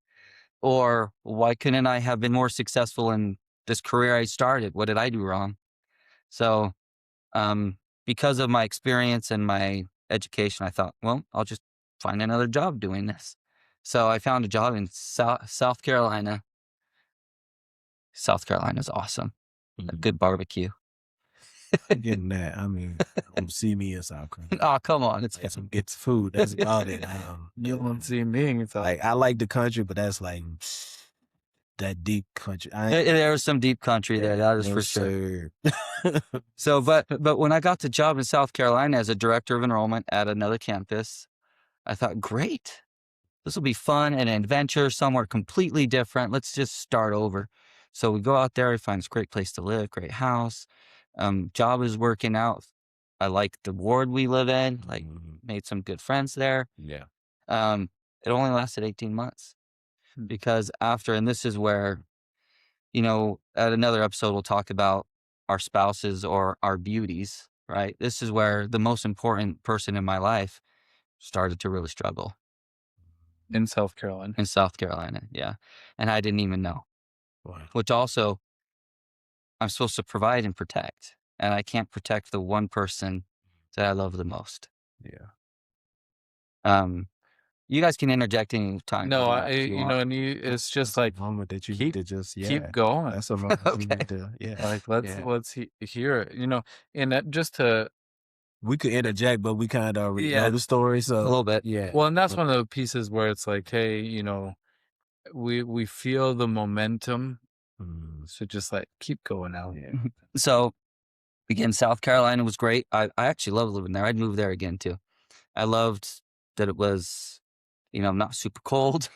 Or why couldn't I have been more successful in this career I started? What did I do wrong? So, because of my experience and my education, I thought, well, I'll just find another job doing this. So I found a job in South Carolina. South Carolina's awesome. A good barbecue. Getting that. I mean, see me in South Carolina. Oh, come on. It's It's food. That's about it. You won't see me. It's Like, I like the country, but that's like that deep country. There's some deep country there. That is for sure. So, but when I got the job in South Carolina as a director of enrollment at another campus, I thought, great, this will be fun and an adventure somewhere completely different. Let's just start over. So we go out there, I find this great place to live, great house. Job is working out. I like the ward we live in, like made some good friends there. Yeah. It only lasted 18 months because after, and this is where, you know, at another episode, we'll talk about our spouses or our beauties, right? This is where the most important person in my life started to really struggle. in South Carolina. In South Carolina, yeah. And I didn't even know. Wow. Which also, I'm supposed to provide and protect. And I can't protect the one person that I love the most. Yeah. You guys can interject any time. No, want. it's just like moment that you keep- need to just keep going. That's a moment you Okay. need to, yeah. Like let's hear it. You know, and that just to We could interject, but we kind of already Yeah. know the story, A so little bit. yeah. well, and that's one of the pieces where it's like, hey, you know, we feel the momentum, so just like keep going out. Yeah. So, again, South Carolina was great. I actually love living there. I'd move there again too. I loved that it was, you know, not super cold,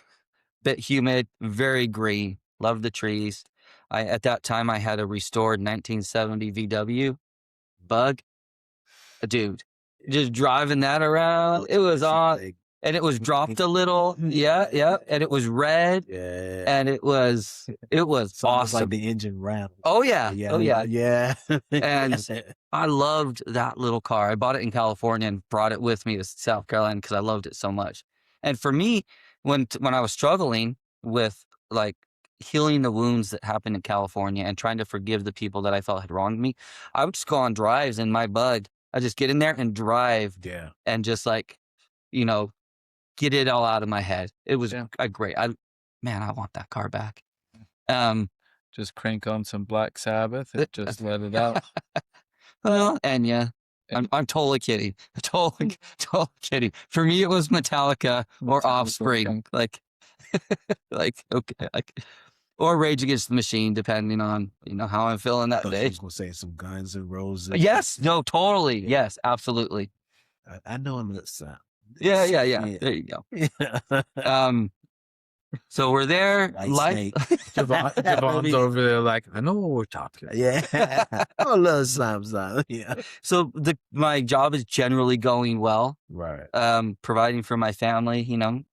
bit humid, very green. Loved the trees. At that time I had a restored 1970 VW Bug. Dude, just driving that around, it was on. and it was dropped a little. Yeah. And it was red. Yeah. And it was It's almost awesome. like the engine rattled. Oh yeah. Yeah. And I loved that little car. I bought it in California and brought it with me to South Carolina because I loved it so much. And for me, when I was struggling with like healing the wounds that happened in California and trying to forgive the people that I felt had wronged me, I would just go on drives in my Bug. I just get in there and drive and just like, get it all out of my head. It was great. I want that car back. Just crank on some Black Sabbath and just let it out. Well, and I'm totally kidding. Totally kidding. For me, it was Metallica or Offspring. Like, okay. Or Rage Against the Machine, depending on, how I'm feeling that day. I was going to say some Guns N' Roses. Yes. No, totally. Yeah. Yes, absolutely. I know him that sound. Yeah. There you go. So we're there. Javon's over there like, I know what we're talking about. Yeah. I love something. Yeah. So my job is generally going well. Right. Providing for my family,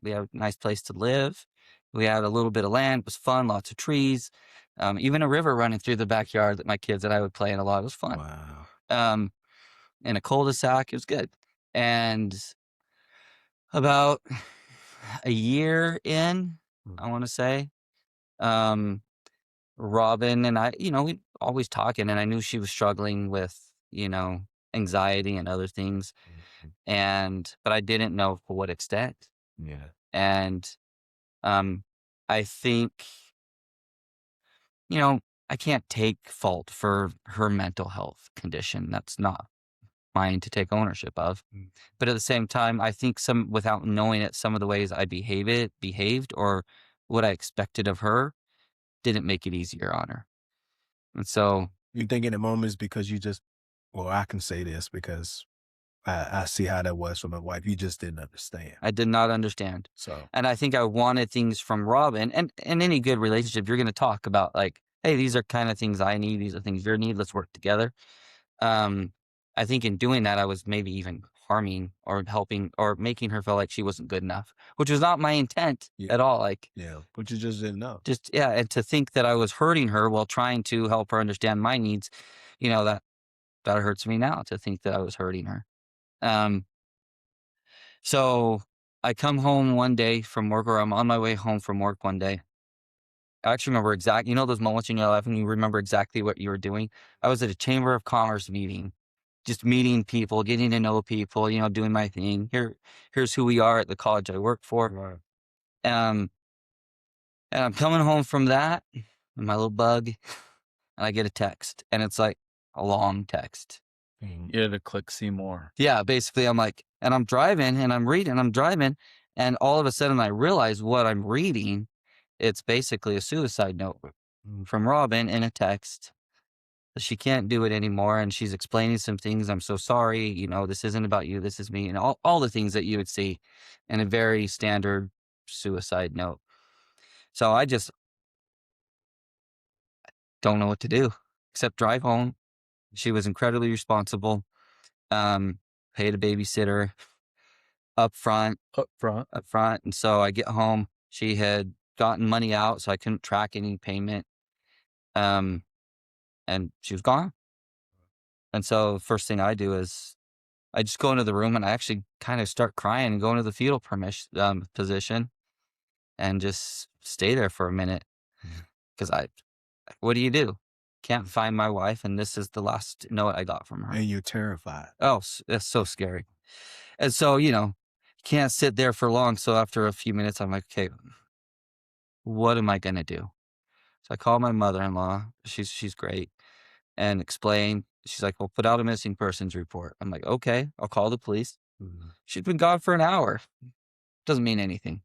we have a nice place to live. We had a little bit of land. It was fun. Lots of trees. Even a river running through the backyard that my kids and I would play in a lot. It was fun. Wow. In a cul-de-sac. It was good. And about a year in, I want to say, Robin and I, we always talking, and I knew she was struggling with, anxiety and other things. But I didn't know to what extent. Yeah. And, I think, I can't take fault for her mental health condition. That's not mine to take ownership of. But at the same time, I think without knowing it, some of the ways I behaved or what I expected of her didn't make it easier on her. And so you think in the moments because you just, I can say this because I see how that was for my wife. You just didn't understand. I did not understand. So, and I think I wanted things from Robin, and in any good relationship, you're going to talk about like, hey, these are kind of things I need. These are things you need. Let's work together. I think in doing that, I was maybe even harming or helping or making her feel like she wasn't good enough, which was not my intent at all. Like, but you just didn't know. And to think that I was hurting her while trying to help her understand my needs, that hurts me now to think that I was hurting her. So I come home one day from work, or I'm on my way home from work one day. I actually remember exactly, those moments in your life when you remember exactly what you were doing. I was at a Chamber of Commerce meeting, just meeting people, getting to know people, doing my thing. Here's who we are at the college I work for. Right. And I'm coming home from that in my little Bug, and I get a text, and it's like a long text. You had to click see more. Yeah, basically I'm like, and I'm driving and I'm reading, I'm driving, and all of a sudden I realize what I'm reading. It's basically a suicide note from Robin in a text. She can't do it anymore, and she's explaining some things. I'm so sorry, this isn't about you, this is me, and all the things that you would see in a very standard suicide note. So I just don't know what to do except drive home. She was incredibly responsible. Paid a babysitter up front. And so I get home. She had gotten money out, so I couldn't track any payment. And she was gone. And so first thing I do is I just go into the room and I actually kind of start crying and go into the fetal position and just stay there for a minute. Because what do you do? Can't find my wife, and this is the last note I got from her. And you're terrified. Oh, that's so scary. And so, can't sit there for long. So after a few minutes, I'm like, okay, what am I going to do? So I call my mother-in-law. She's great. And explain. She's like, well, put out a missing persons report. I'm like, okay, I'll call the police. She's been gone for an hour. Doesn't mean anything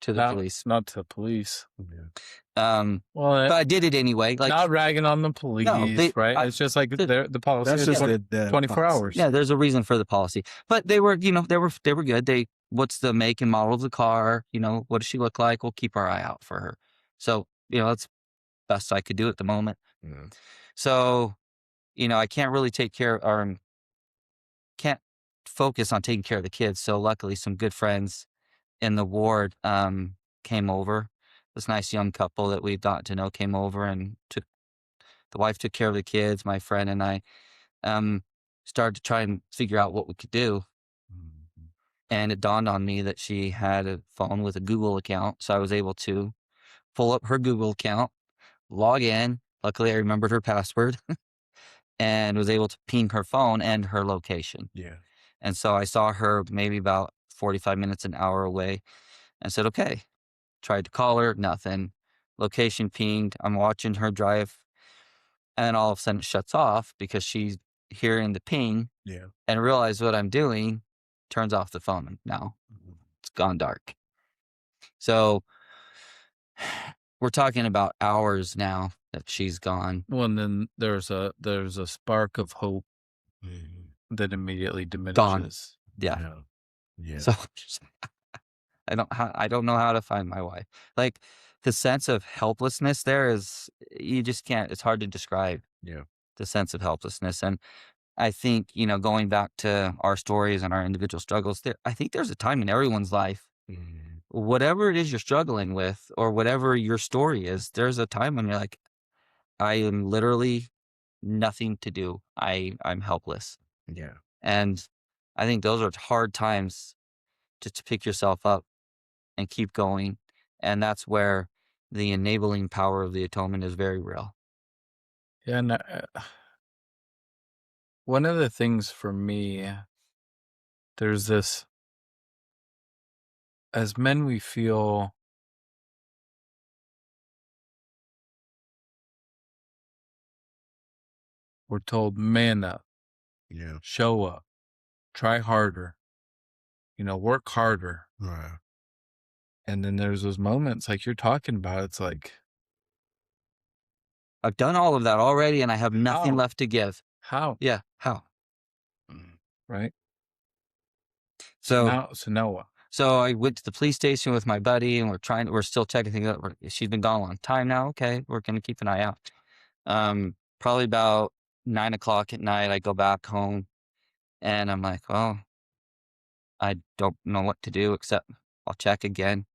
to the police. Not to the police. But I did it anyway. Like, not ragging on the police, right? It's just like the policy. That's is just 24 hours. Yeah, there's a reason for the policy. But they were, they were good. What's the make and model of the car? What does she look like? We'll keep our eye out for her. So, that's best I could do at the moment. So, I can't really can't focus on taking care of the kids. So luckily some good friends in the ward came over. This nice young couple that we've gotten to know came over and the wife took care of the kids. My friend and I started to try and figure out what we could do. Mhm. And it dawned on me that she had a phone with a Google account. So I was able to pull up her Google account, log in. Luckily, I remembered her password and was able to ping her phone and her location. Yeah. And so I saw her maybe about 45 minutes, an hour away, and said, okay. Tried to call her, nothing. Location pinged. I'm watching her drive. And then all of a sudden it shuts off because she's hearing the ping Yeah. and realize what I'm doing, turns off the phone. Now Mhm. it's gone dark. So we're talking about hours now that she's gone. Well, and then there's a spark of hope Mhm. that immediately Gone. diminishes. Yeah. Yeah. Yeah. So I don't know how to find my wife. Like the sense of helplessness there is, you just can't, it's hard to describe Yeah. the sense of helplessness. And I think, going back to our stories and our individual struggles, I think there's a time in everyone's life, Mhm. whatever it is you're struggling with or whatever your story is, there's a time when you're like, I am literally nothing to do. I'm helpless. Yeah. And I think those are hard times just to pick yourself up and keep going. And that's where the enabling power of the atonement is very real. Yeah, and one of the things for me, there's this, as men, we feel we're told, man up, Yeah. show up, try harder, work harder. Right. And then there's those moments like you're talking about. It's like, I've done all of that already and I have nothing how? left to give. How? Yeah. How? Right? So now what? So I went to the police station with my buddy and we're still checking things out. She's been gone a long time now. Okay. We're going to keep an eye out. Probably about 9 o'clock at night, I go back home and I'm like, well, I don't know what to do except I'll check again,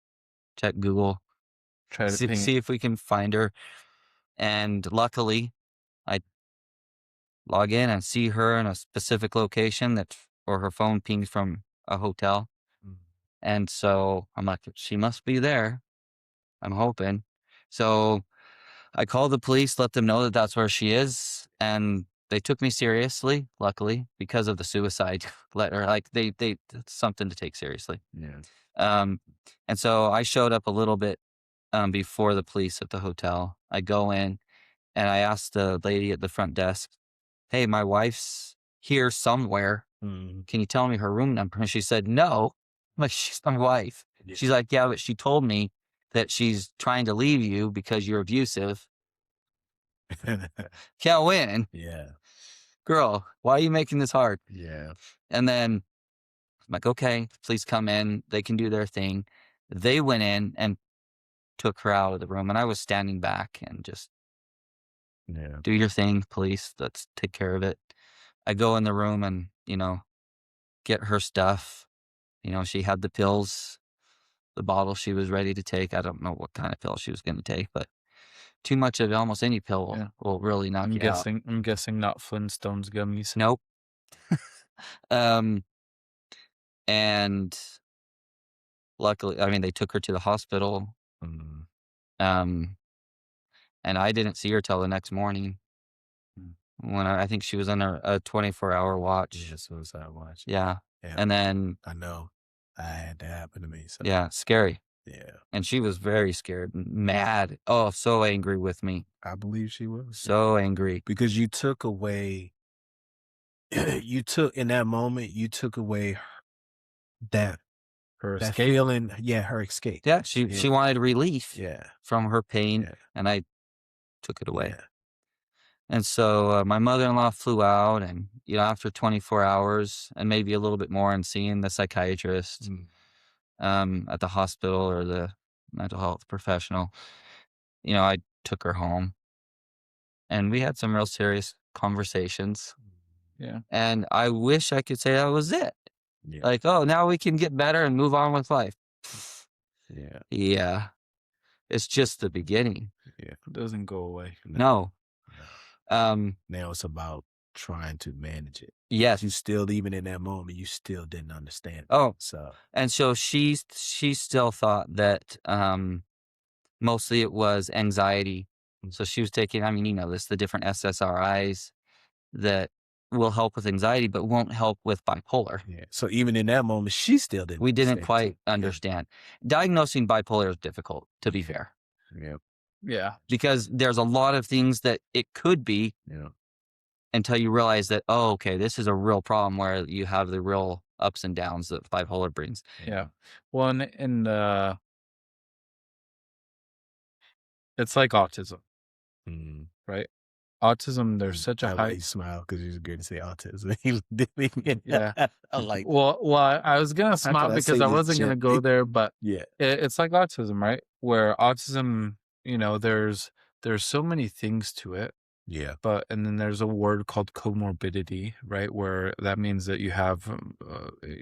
check Google, Try to ping. see if we can find her. And luckily I log in and see her in a specific location or her phone pings from a hotel. Mhm. And so I'm like, she must be there. I'm hoping. So I called the police, let them know that that's where she is, and they took me seriously, luckily, because of the suicide letter. Like it's something to take seriously. Yeah. And so I showed up a little bit before the police at the hotel. I go in and I asked the lady at the front desk, hey, my wife's here somewhere. Mhm. Can you tell me her room number? And she said, no. I'm like, she's my wife. Yeah. She's like, yeah, but she told me that she's trying to leave you because you're abusive. Can't win. Yeah. Girl, why are you making this hard? Yeah. And then I'm like, okay, please come in. They can do their thing. They went in and took her out of the room. And I was standing back and just Yeah. do your thing, police. Let's take care of it. I go in the room and, get her stuff. She had the pills, the bottle she was ready to take. I don't know what kind of pill she was going to take, but too much of almost any pill Yeah. will really knock you out. I'm guessing not Flintstones gummies. Nope. And luckily, I mean, they took her to the hospital. Mhm. And I didn't see her till the next morning when I think she was on a 24-hour watch. Yeah. Suicide watch. Yeah. Yeah. And then, I know. I had that happen to me. So yeah, scary. yeah. And she was very scared, mad. Oh, so angry with me. I believe she was. So angry. Because you took away in that moment, you took away that Her that escape. feeling, her escape. Yeah, she wanted relief Yeah. from her pain, Yeah. and I took it away. Yeah. And so my mother-in-law flew out, and after 24 hours and maybe a little bit more, and seeing the psychiatrist at the hospital or the mental health professional, I took her home, and we had some real serious conversations. Yeah. And I wish I could say that was it. Yeah. Like, oh, now we can get better and move on with life. Yeah. It's just the beginning. Yeah. It doesn't go away. No. Now it's about trying to manage it. Yes. You still, even in that moment, you still didn't understand it. Oh, So and so she still thought that mostly it was anxiety. So she was taking, I mean, the different SSRIs that will help with anxiety, but won't help with bipolar. yeah. So even in that moment, she still didn't. We didn't understand quite it. understand. Diagnosing bipolar is difficult, to be fair, Yeah. Yeah. because there's a lot of things that it could be Yeah. until you realize that, oh, okay, this is a real problem where you have the real ups and downs that bipolar brings. Yeah. Well, it's like autism, right? Autism, there's such a high. He smiled because he was going to say autism. He didn't. Yeah. I like. Well, I was gonna smile could I because say I this wasn't gonna go gently? there, but Yeah. it's like autism, right? Where autism, there's so many things to it, Yeah. and then there's a word called comorbidity, right? Where that means that you have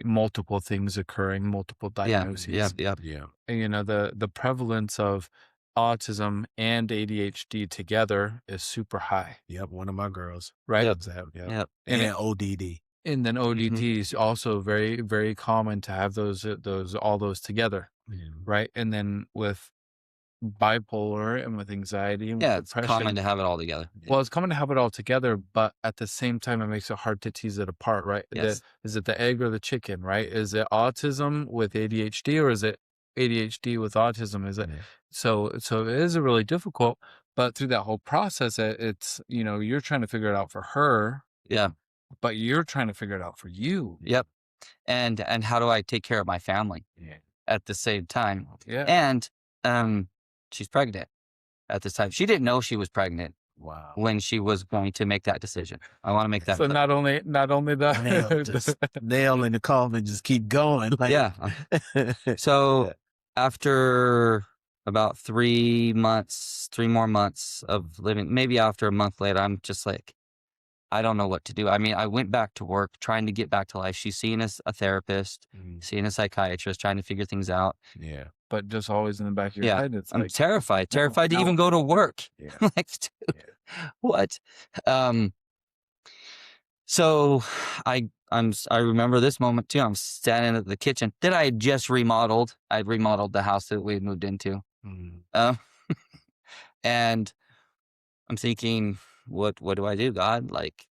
multiple things occurring, multiple diagnoses. Yeah. And, the prevalence of autism and ADHD together is super high, Yep. One of my girls. right? Yep. And And ODD. And then ODD is also very, very common to have all those together, right? And then with bipolar and with anxiety and with Yeah, it's depression, common to have it all together. well, it's common to have it all together, but at the same time, it makes it hard to tease it apart, right? Yes. Is it the egg or the chicken, right? Is it autism with ADHD or is it ADHD with autism? Is it so it is really difficult, but through that whole process, it's you're trying to figure it out for her. Yeah. But you're trying to figure it out for you. Yep. And how do I take care of my family at the same time? Yeah. And she's pregnant at this time. She didn't know she was pregnant. Wow. When she was going to make that decision. I want to make that. So not only the nail in the coffin, just keep going. Like, yeah. So after about 3 more months of living, maybe after a month later, I'm just like, I don't know what to do. I mean, I went back to work, trying to get back to life. She's seeing a therapist, seeing a psychiatrist, trying to figure things out. Yeah. But just always in the back of your head, it's I'm like terrified to even go to work. Yeah. Like, dude, what? So I remember this moment too. I'm standing at the kitchen that I had just remodeled. I remodeled the house that we had moved into. And I'm thinking, what do I do, God? Like,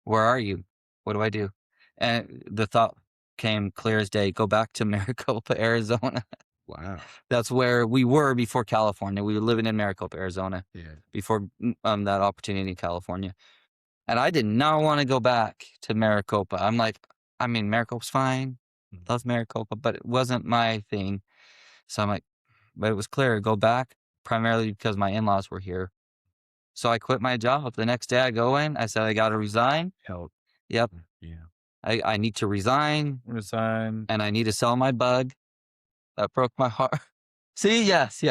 where are you? What do I do? And the thought came clear as day, go back to Maricopa, Arizona. Wow. That's where we were before California. We were living in Maricopa, Arizona, before that opportunity in California. And I did not want to go back to Maricopa. I'm like, I mean, Maricopa's fine. Love Maricopa, but it wasn't my thing. So I'm like, but it was clear, go back primarily because my in-laws were here. So I quit my job. The next day I go in, I said, I got to resign. Help. Yep. Yeah. I need to resign. Resign. And I need to sell my bug. That broke my heart. See, yes.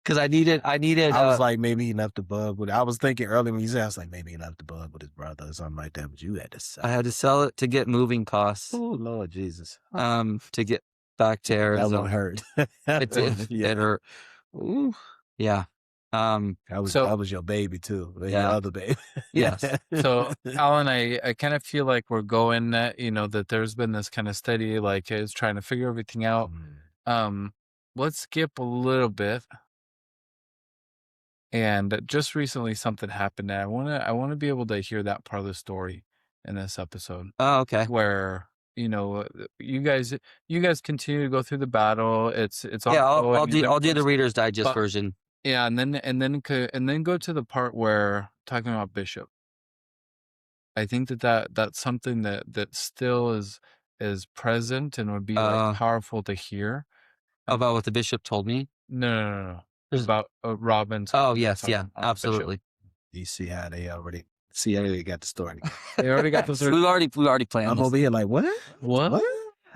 Because I needed. I was like, maybe he left the bug with. I was thinking earlier when you said, I was like, maybe he left the bug with his brother or something like that. But you had to sell. I had to sell it to get moving costs. Oh Lord Jesus. To get back to Arizona. That one hurt. It did. It hurt. Ooh. Yeah. That was your baby too. Your other baby. Yes. So Alan, I kind of feel like we're going that, that there's been this kind of steady, like is trying to figure everything out. Let's skip a little bit. And just recently something happened and I want to be able to hear that part of the story in this episode. Oh, okay. Where you guys continue to go through the battle. It's I'll do the Reader's Digest version. Yeah, and then go to the part where talking about Bishop. I think that's something that still is present and would be like powerful to hear. About what the bishop told me? No. About Robin's. Oh yes, absolutely. You see how they already got the story. They already got the story. we already planned. I'm over here like what?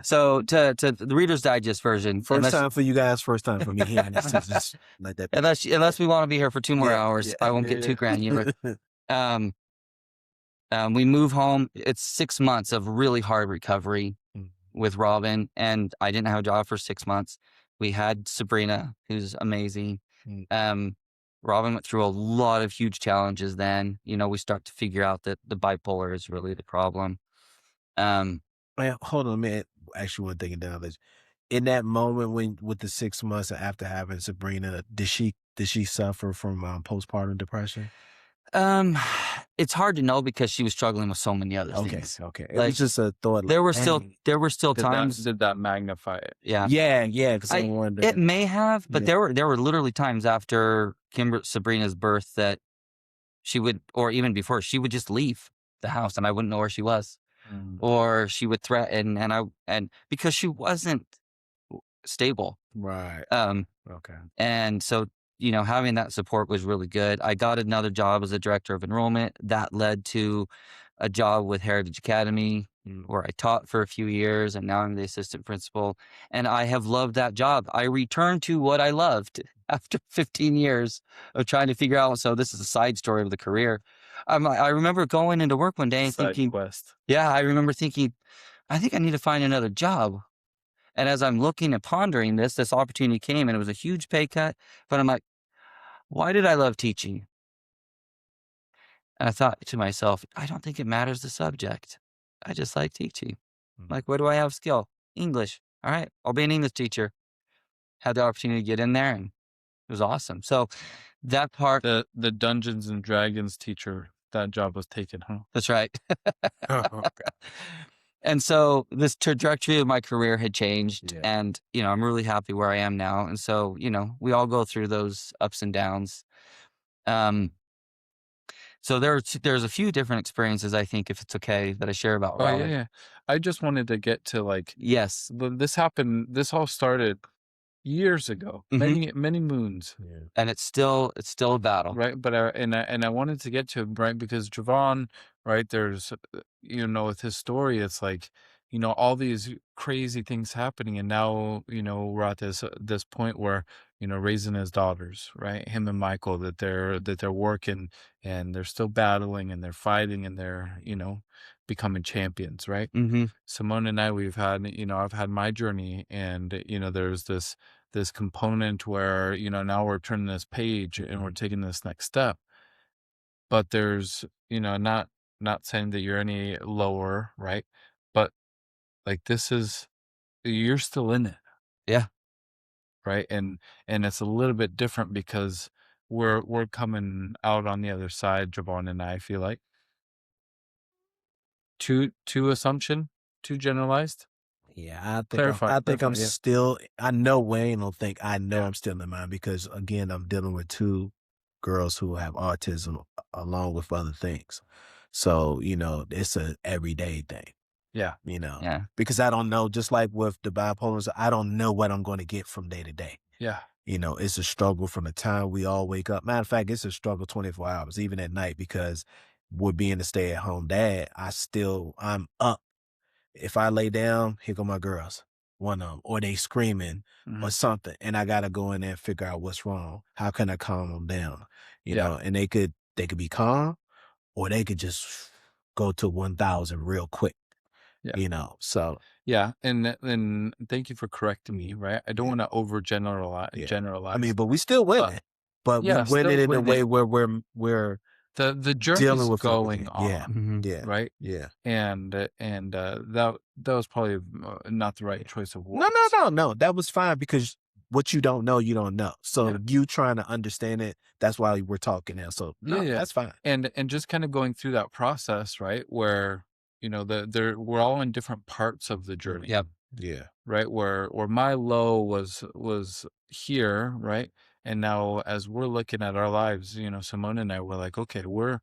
So to the Reader's Digest version. First time for you guys, first time for me hearing this. Just like that. Unless we want to be here for 2 more hours, I won't get too granular. We move home. It's 6 months of really hard recovery. with Robin, and I didn't have a job for 6 months. We had Sabrina, who's amazing. Mm. Robin went through a lot of huge challenges then. We start to figure out that the bipolar is really the problem. Um, Man, hold on a minute. Actually, one thing down this. In that moment when with the 6 months after having Sabrina, did she suffer from postpartum depression? um, it's hard to know because she was struggling with so many other Okay, things. okay. It Like was just a thought. Like, there were still dang. there were still Did that times. did that magnify it? Yeah. Yeah, because I'm It wondering. may have, but Yeah. there were literally times after Sabrina's birth that she would, or even before, she would just leave the house and I wouldn't know where she was, Mm. or she would threaten, and because she wasn't stable. Right. Um, Okay. and so, having that support was really good. I got another job as a director of enrollment. That led to a job with Heritage Academy where I taught for a few years, and now I'm the assistant principal. And I have loved that job. I returned to what I loved after 15 years of trying to figure out. So this is a side story of the career. I remember going into work one day and Side thinking, quest. yeah, I remember thinking, I think I need to find another job. And as I'm looking and pondering this opportunity came, and it was a huge pay cut. But I'm like, why did I love teaching? And I thought to myself, I don't think it matters the subject. I just like teaching. Like, where do I have skill? English. All right, I'll be an English teacher. Had the opportunity to get in there, and it was awesome. So that part, The Dungeons and Dragons teacher, that job was taken, huh? that's right. Okay. And so this trajectory of my career had changed, Yeah. and I'm really happy where I am now. And so we all go through those ups and downs. Um, so there's a few different experiences, I think, if it's okay, that I share about Oh, Robin. yeah. I just wanted to get to, like, Yes. this all started years ago, Mhm. many moons, Yeah. And it's still a battle. right? But I wanted to get to him, right? Because Javon, right, there's, with his story, it's like, all these crazy things happening. And now, we're at this point where, raising his daughters, right? Him and Michael, that they're working and they're still battling and they're fighting and they're, becoming champions, right? Mhm. Simone and I, I've had my journey, and there's this component where now we're turning this page and we're taking this next step. But there's not saying that you're any lower, right? But like you're still in it, Yeah. right? And it's a little bit different because we're coming out on the other side, Javon and I feel like. Too assumption, too generalized. Yeah, I think I'm Clarify, I think I'm yeah. still I know Wayne will think I know Yeah. I'm still in mine because again, I'm dealing with 2 girls who have autism along with other things. So, it's a everyday thing, Yeah. Yeah. because I don't know, just like with the bipolars, I don't know what I'm going to get from day to day. Yeah. It's a struggle from the time we all wake up. Matter of fact, it's a struggle 24 hours, even at night, because with being a stay-at-home dad, I'm up. If I lay down, here go my girls, one of them, or they screaming or Mhm. something, and I gotta go in there and figure out what's wrong. How can I calm them down? Yeah. And they could be calm, or they could just go to 1,000 real quick. Yeah. So Yeah, and thank you for correcting me, right? I don't yeah, want to overgeneralize yeah. I generalize. mean, but we still But winning, but we yeah, winning still in a way winning. where we're The dealing journey's with what we going can. Yeah, on, Mhm. yeah, right? yeah. And that was probably not the right choice of No, words. no, no, no. That was fine because what you don't know, you don't know. So Yeah. you trying to understand it, that's why we're talking now. So Yeah, no, yeah. that's fine. And just kind of going through that process, right? Where, we're all in different parts of the journey. Yep. Yeah. Right? Where my low was here, right? And now as we're looking at our lives, Simone and I were like, okay, we're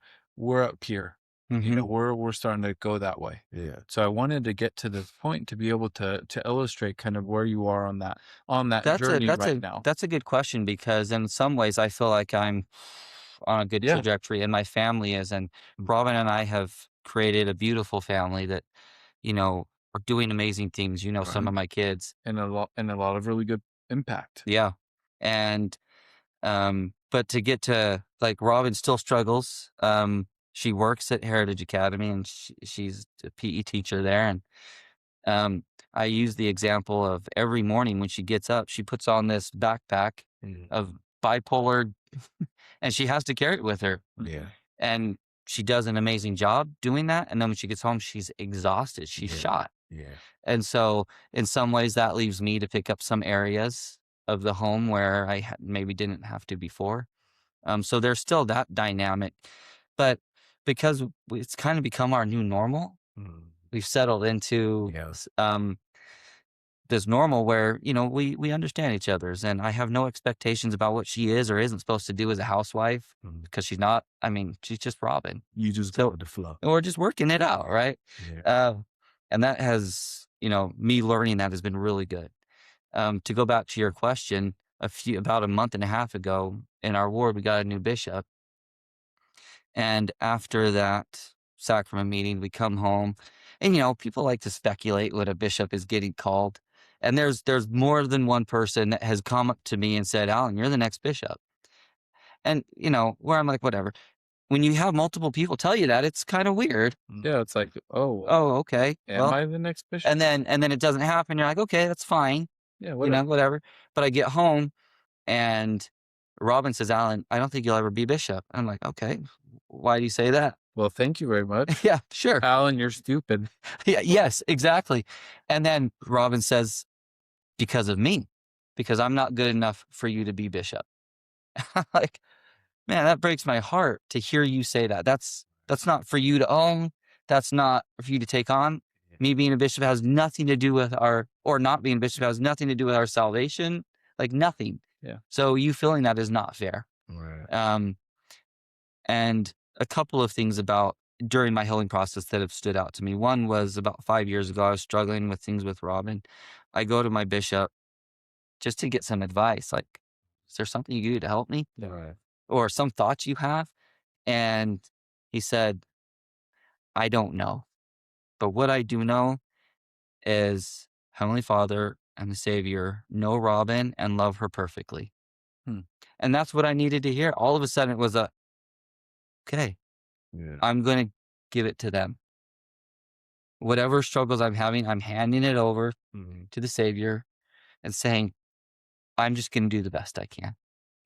up here. Mhm. We're starting to go that way. Yeah. So I wanted to get to this point to be able to illustrate kind of where you are on that That's a journey that's right a now. that's a good question because in some ways I feel like I'm on a good Yeah. trajectory and my family is, and Robin and I have created a beautiful family that, are doing amazing things, some Right. of my kids. And a lot of really good impact. Yeah. And but to get to like Robin still struggles. She works at Heritage Academy and she's a PE teacher there, and I use the example of every morning when she gets up, she puts on this backpack of bipolar and she has to carry it with her. Yeah. And she does an amazing job doing that. And then when she gets home, she's exhausted. She's shot. Yeah. And so in some ways that leaves me to pick up some areas of the home where I maybe didn't have to before. So there's still that dynamic, but because it's kind of become our new normal, we've settled into this normal where, we understand each other's, and I have no expectations about what she is or isn't supposed to do as a housewife because she's not. I mean, she's just Robin. You just go with the flow. And we're just working it out, right? Yeah. And that has, me learning that has been really good. To go back to your question, about a month and a half ago in our ward, we got a new bishop. And after that sacrament meeting, we come home and, people like to speculate when a bishop is getting called. And there's more than one person that has come up to me and said, Alan, you're the next bishop. And, where I'm like, whatever. When you have multiple people tell you that, it's kind of weird. Yeah, it's like, oh, okay. am I the next bishop? And then it doesn't happen. You're like, okay, that's fine. Yeah, whatever. Whatever. But I get home and Robin says, Alan, I don't think you'll ever be bishop. I'm like, okay, why do you say that? Well, thank you very much. Yeah, sure. Alan, you're stupid. Yeah, yes, exactly. And then Robin says, because of me, because I'm not good enough for you to be bishop. Like, man, that breaks my heart to hear you say that. That's not for you to own. That's not for you to take on. Me being a bishop has nothing to do with or not being a bishop has nothing to do with our salvation. Like nothing. Yeah. So you feeling that is not fair. Right. And a couple of things about during my healing process that have stood out to me. One was about 5 years ago, I was struggling with things with Robin. I go to my bishop just to get some advice. Like, is there something you can do to help me? Right. Or some thoughts you have? And he said, I don't know. But what I do know is Heavenly Father and the Savior know Robin and love her perfectly. And that's what I needed to hear. All of a sudden it was okay, I'm going to give it to them. Whatever struggles I'm having, I'm handing it over to the Savior and saying, I'm just going to do the best I can.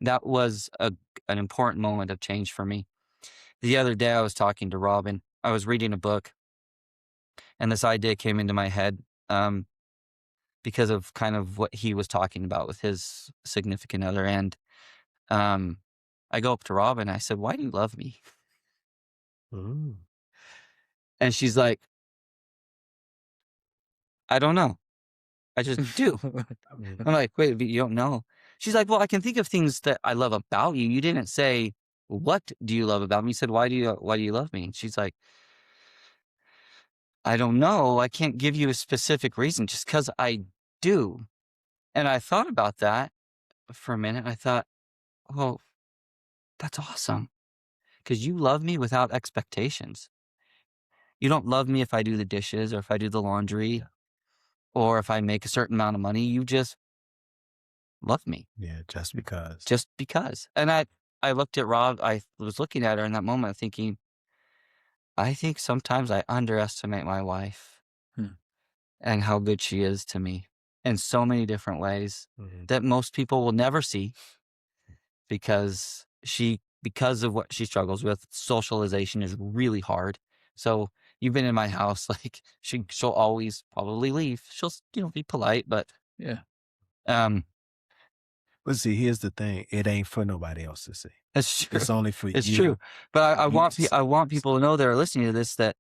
That was an important moment of change for me. The other day I was talking to Robin. I was reading a book and this idea came into my head because of kind of what he was talking about with his significant other. And I go up to Robin. I said, why do you love me? And she's like, I don't know. I just do. I'm like, wait, but you don't know. She's like, well, I can think of things that I love about you. You didn't say, what do you love about me? You said, why do you love me? And she's like, I don't know. I can't give you a specific reason just because I do. And I thought about that for a minute. I thought, well, that's awesome. Because you love me without expectations. You don't love me if I do the dishes or if I do the laundry or if I make a certain amount of money. You just love me. Yeah, just because. Just because. And I looked at Rob. I was looking at her in that moment thinking, I think sometimes I underestimate my wife and how good she is to me in so many different ways that most people will never see because of what she struggles with. Socialization is really hard. So you've been in my house, like she'll always probably leave. She'll, be polite, but yeah. But see, here's the thing: it ain't for nobody else to see. It's true. It's only for you. It's true. But I want people to know that are listening to this that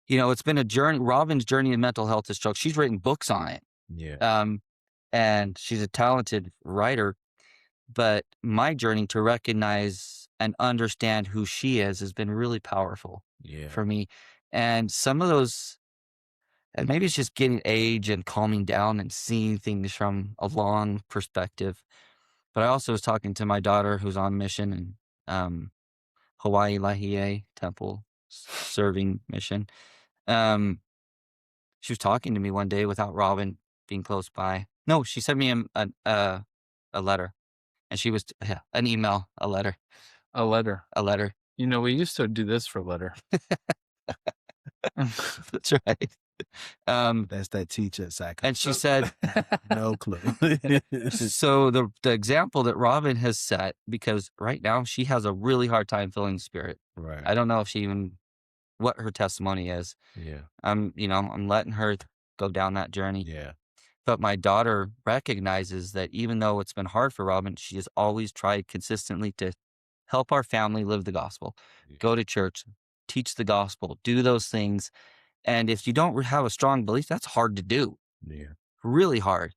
it's been a journey. Robin's journey in mental health is struggle. She's written books on it. Yeah. And she's a talented writer. But my journey to recognize and understand who she is has been really powerful for me. And some of those, and maybe it's just getting age and calming down and seeing things from a long perspective. But I also was talking to my daughter who's on mission in Hawaii Lahie Temple serving mission. She was talking to me one day without Robin being close by. No, she sent me a letter. And she was, an email, a letter. A letter. A letter. We used to do this for letter. That's right. That's that teacher psycho. And she said, No clue. so the example that Robin has set, because right now she has a really hard time feeling the Spirit. Right. I don't know if she even what her testimony is. Yeah. I'm letting her go down that journey. Yeah. But my daughter recognizes that even though it's been hard for Robin, she has always tried consistently to help our family live the gospel, go to church, teach the gospel, do those things. And if you don't have a strong belief, that's hard to do, Yeah. really hard.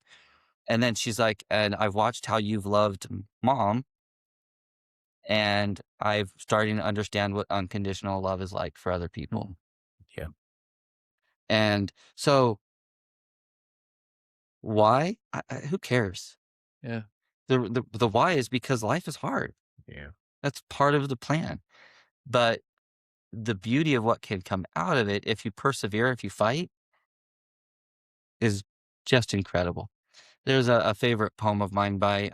And then she's like, and I've watched how you've loved Mom, and I've starting to understand what unconditional love is like for other people. Yeah. And so why? Who cares? Yeah. The why is because life is hard. Yeah. That's part of the plan. But the beauty of what can come out of it, if you persevere, if you fight, is just incredible. There's a favorite poem of mine by,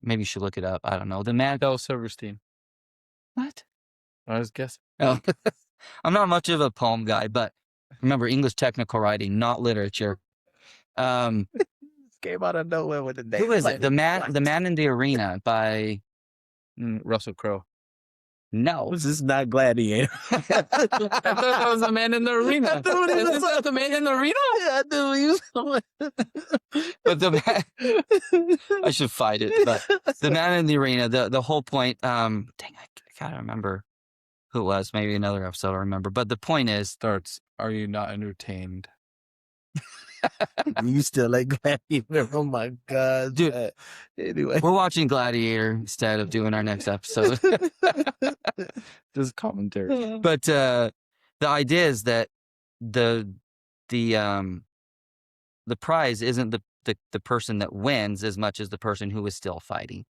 maybe you should look it up. I don't know. The man. Del Silverstein. What? I was guessing. Oh, I'm not much of a poem guy, but remember, English technical writing, not literature. Came out of nowhere with the name. Who is it? The man in the arena by Russell Crowe. no. This is not Gladiator. I thought that was the man in the arena. Is that the man in the arena? Yeah, I knew he was. But the man, I should fight it. But the man in the arena, the whole point. Dang, I gotta remember who it was. Maybe another episode I'll remember. But the point is, Starts. Are you not entertained? You still like Gladiator? Oh my god, dude. Anyway, We're watching Gladiator instead of doing our next episode. Just commentary. But the idea is that the prize isn't the person that wins as much as the person who is still fighting.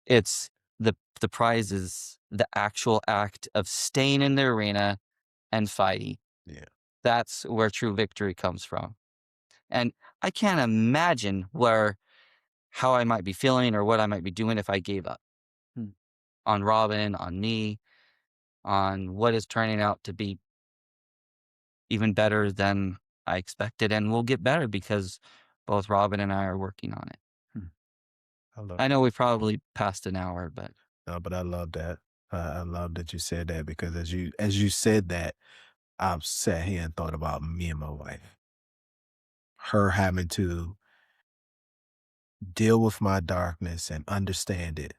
It's the prize is the actual act of staying in the arena and fighting. Yeah. That's where true victory comes from. And I can't imagine how I might be feeling or what I might be doing if I gave up on Robin, on me, on what is turning out to be even better than I expected. And we'll get better because both Robin and I are working on it. I know we probably passed an hour, but no, but I love that. I love that you said that, because as you said that, I've sat here and thought about me and my wife. Her having to deal with my darkness and understand it,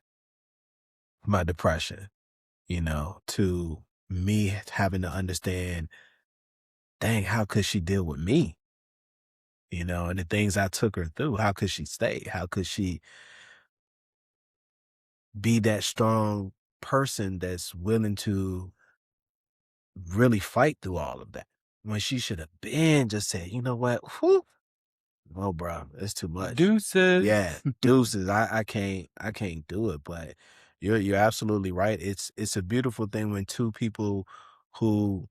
my depression, to me having to understand, dang, how could she deal with me? And the things I took her through, how could she stay? How could she be that strong person that's willing to really fight through all of that, when she should have been just said, you know what? Whew. Oh, bro, it's too much. Deuces. Yeah, deuces. I can't do it. But you're absolutely right. It's a beautiful thing when two people who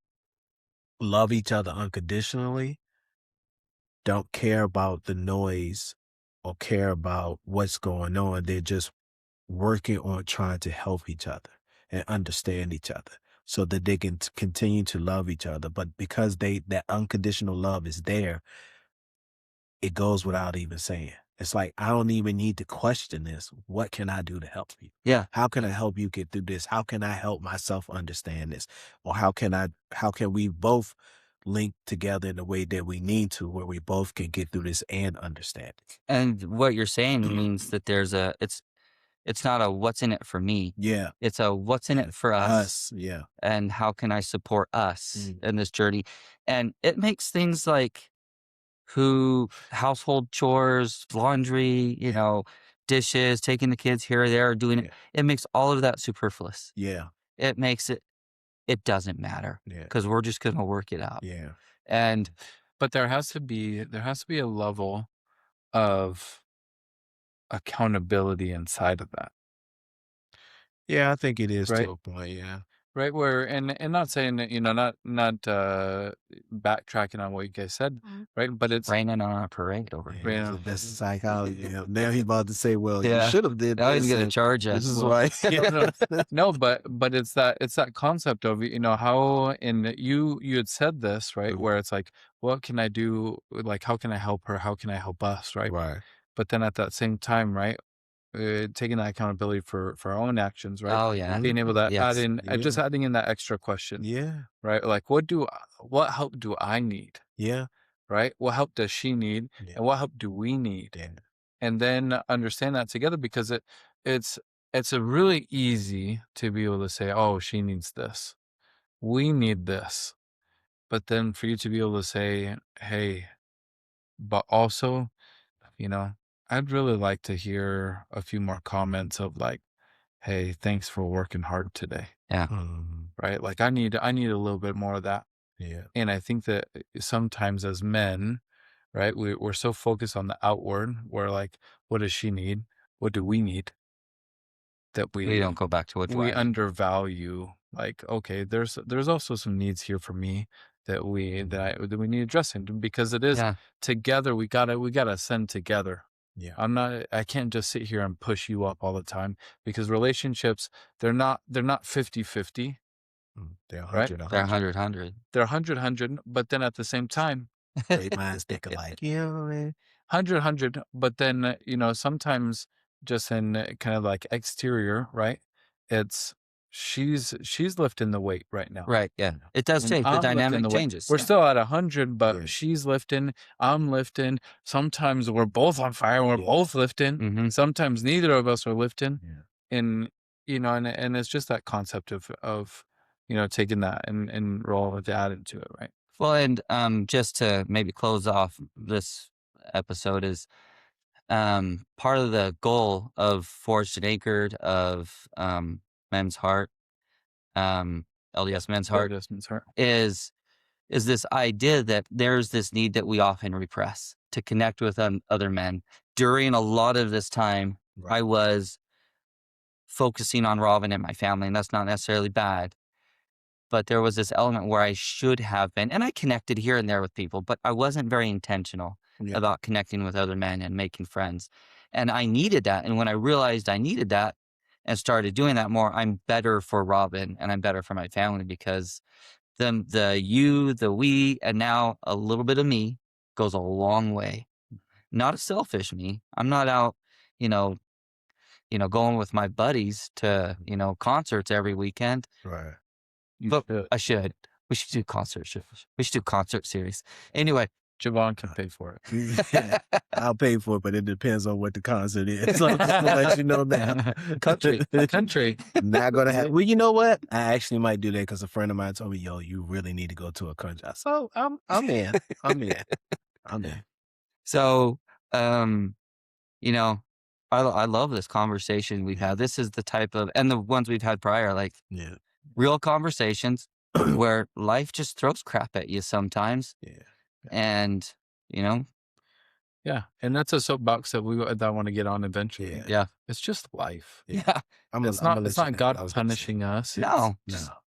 love each other unconditionally don't care about the noise or care about what's going on. They're just working on trying to help each other and understand each other so that they can continue to love each other. But because that unconditional love is there, it goes without even saying. It's like, I don't even need to question this. What can I do to help you? yeah. How can I help you get through this? How can I help myself understand this? Or how can we both link together in the way that we need to, where we both can get through this and understand it? And what you're saying means that it's not a what's in it for me. Yeah. It's a what's in it for us. Yeah. And how can I support us in this journey? And it makes things like household chores, laundry, dishes, taking the kids here or there, doing it. It makes all of that superfluous. Yeah. It makes it doesn't matter because we're just going to work it out. Yeah. But there has to be a level of accountability inside of that. Yeah, I think it is Right? to a point. Yeah. right? Where and not saying that, not backtracking on what you guys said, right? But it's Raining on a parade over Yeah, here. you he's know, the best in psychology. Now he's about to say, "Well, you Yeah. should have did Now he's this, gonna and charge this us. is well, why." no, but it's that concept of how and you had said this, right? Mhm. Where it's like, what can I do? Like, how can I help her? How can I help us, right? Right. But then at that same time, right? Taking that accountability for our own actions, right? Oh yeah. Being able to add Yes. in, just Yeah. adding in that extra question, Yeah. right? Like, what help do I need, Yeah. right? What help does she need, Yeah. and what help do we need? Yeah. And then understand that together, because it's it's a really easy to be able to say, oh, she needs this, we need this, but then for you to be able to say, hey, but also, you know, I'd really like to hear a few more comments of like, hey, thanks for working hard today. Yeah. Mhm. Right? Like I need a little bit more of that. Yeah. And I think that sometimes as men, right, we're so focused on the outward, where like, what does she need? What do we need? That We don't go back to what's we right. undervalue, like, okay, there's also some needs here for me that we need addressing, because it is Yeah. together. We gotta ascend together. Yeah. I can't just sit here and push you up all the time, because relationships, they're not 50-50, They're right? 100, They're 100. 100. They're 100, but then at the same time, Great minds think alike. You know what I mean? 100, but then, sometimes just in kind of like exterior, right? It's she's lifting the weight right now. Right. Yeah. It does And change. The I'm lifting dynamic the weight. changes. We're Yeah. still at 100, but Yeah. she's lifting, I'm lifting. Sometimes we're both on fire, we're Yeah. both lifting. Mhm. Sometimes neither of us are lifting. Yeah. And and it's just that concept of taking that and roll with that into it, right? Well, and just to maybe close off this episode is part of the goal of Forged and Anchored of Men's Heart, LDS Men's Heart, Adjustments hurt. is this idea that there's this need that we often repress to connect with other men. During a lot of this time, Right. I was focusing on Robin and my family, and that's not necessarily bad. But there was this element where I should have been, and I connected here and there with people, but I wasn't very intentional Yeah. about connecting with other men and making friends. And I needed that. And when I realized I needed that and started doing that more, I'm better for Robin and I'm better for my family, because the you, the we, and now a little bit of me goes a long way. Not a selfish me. I'm not out, you know, going with my buddies to, concerts every weekend. Right. But I should. We should do we should do concert series. Anyway, Javon can pay for it. I'll pay for it, but it depends on what the concert is. So I'm just gonna let you know now. Country. Not gonna happen. Well, you know what? I actually might do that because a friend of mine told me, "Yo, you really need to go to a country." So I'm in. I'm in. I'm in. So, I love this conversation we've had. This is the type of, and the ones we've had prior, like Yeah. real conversations where life just throws crap at you sometimes. Yeah. And, Yeah, and that's a soapbox that that I want to get on eventually. yeah. It's just life. Yeah. It's not God punishing us. No.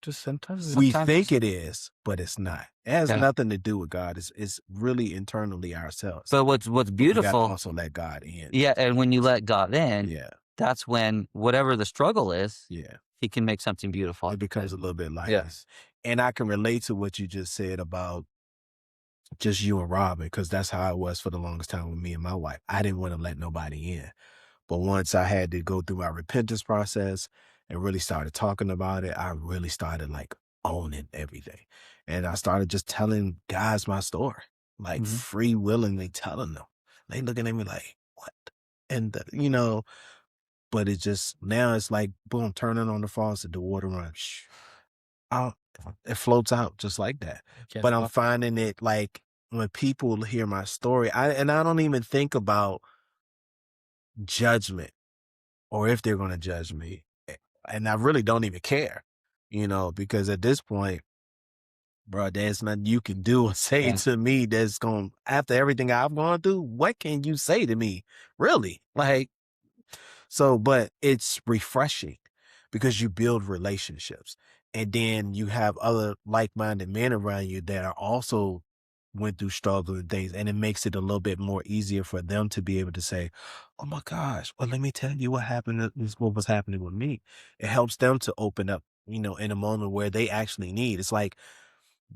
Just sometimes We think it is, but it's not. It has Yeah. nothing to do with God. It's really internally ourselves. But what's We gotta beautiful, also let God in. yeah, and when you let God in, Yeah. that's when whatever the struggle is, Yeah. he can make something beautiful. It becomes a little bit lighter. Yes. And I can relate to what you just said about just you and Robin, because that's how it was for the longest time with me and my wife. I didn't want to let nobody in. But once I had to go through my repentance process and really started talking about it, I really started like owning everything. And I started just telling guys my story, like Mhm. free willingly telling them. They looking at me like, what? And, but it just, now it's like, boom, turning on the faucet, the water runs. It floats out just like that. Can't But I'm stop. finding it like when people hear my story, I don't even think about judgment or if they're going to judge me. And I really don't even care, because at this point, bro, there's nothing you can do or say to me that's going, after everything I've gone through, what can you say to me? Really? Like, so, but it's refreshing because you build relationships. and then you have other like-minded men around you that are also went through struggle and things, and it makes it a little bit more easier for them to be able to say, "Oh my gosh, well, let me tell you what happened. This is what was happening with me." It helps them to open up, in a moment where they actually need. It's like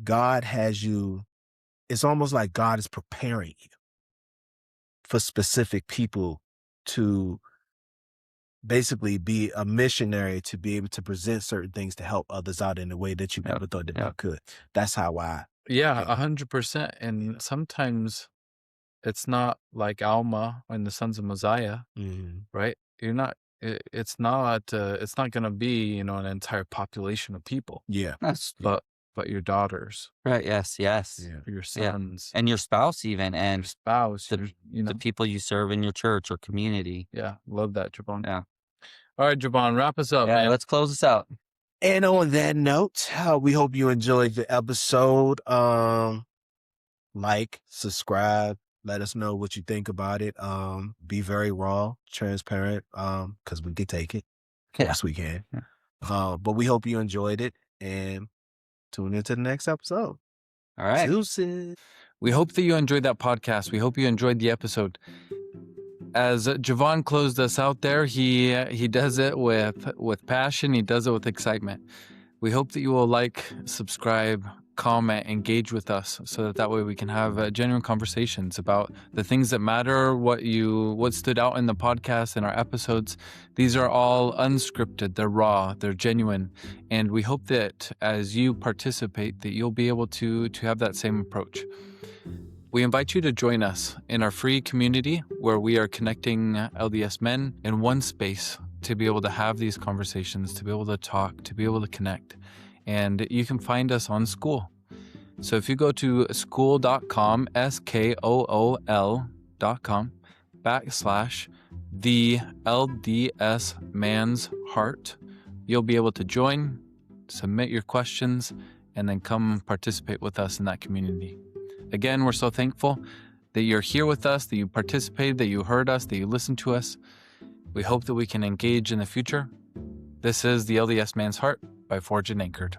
God has you. It's almost like God is preparing you for specific people to basically be a missionary, to be able to present certain things to help others out in a way that you Yep. never thought that you Yep. could. That's how I. Yeah, Yeah. 100%. And sometimes it's not like Alma and the Sons of Mosiah, Mhm. right? It's not going to be, an entire population of people, Yeah. That's Yeah. but your daughters, right. Yes. Yes. Yeah. or your Yeah. sons, And your spouse, even, your and spouse, the people you serve in your church or community. yeah, love that, Jabon. Yeah. All right, Jabon, wrap us up, Yeah. man. Let's close this out. And on that note, we hope you enjoyed the episode. Like, subscribe, let us know what you think about it. Be very raw, transparent, because we can take it. Of Yeah. course we can. Yeah. But we hope you enjoyed it, and tune into the next episode. All right. Deuces. We hope that you enjoyed that podcast. We hope you enjoyed the episode. As Javon closed us out there, he does it with passion. He does it with excitement. We hope that you will like, subscribe, comment, engage with us, so that way we can have genuine conversations about the things that matter, what stood out in the podcast and our episodes. These are all unscripted. They're raw. They're genuine, and we hope that as you participate, that you'll be able to have that same approach. We invite you to join us in our free community where we are connecting LDS men in one space to be able to have these conversations, to be able to talk, to be able to connect. And you can find us on School. So if you go to school.com, SKOOL.com, /the LDS Man's Heart, you'll be able to join, submit your questions, and then come participate with us in that community. Again, we're so thankful that you're here with us, that you participated, that you heard us, that you listened to us. We hope that we can engage in the future. This is The LDS Man's Heart by Forged and Anchored.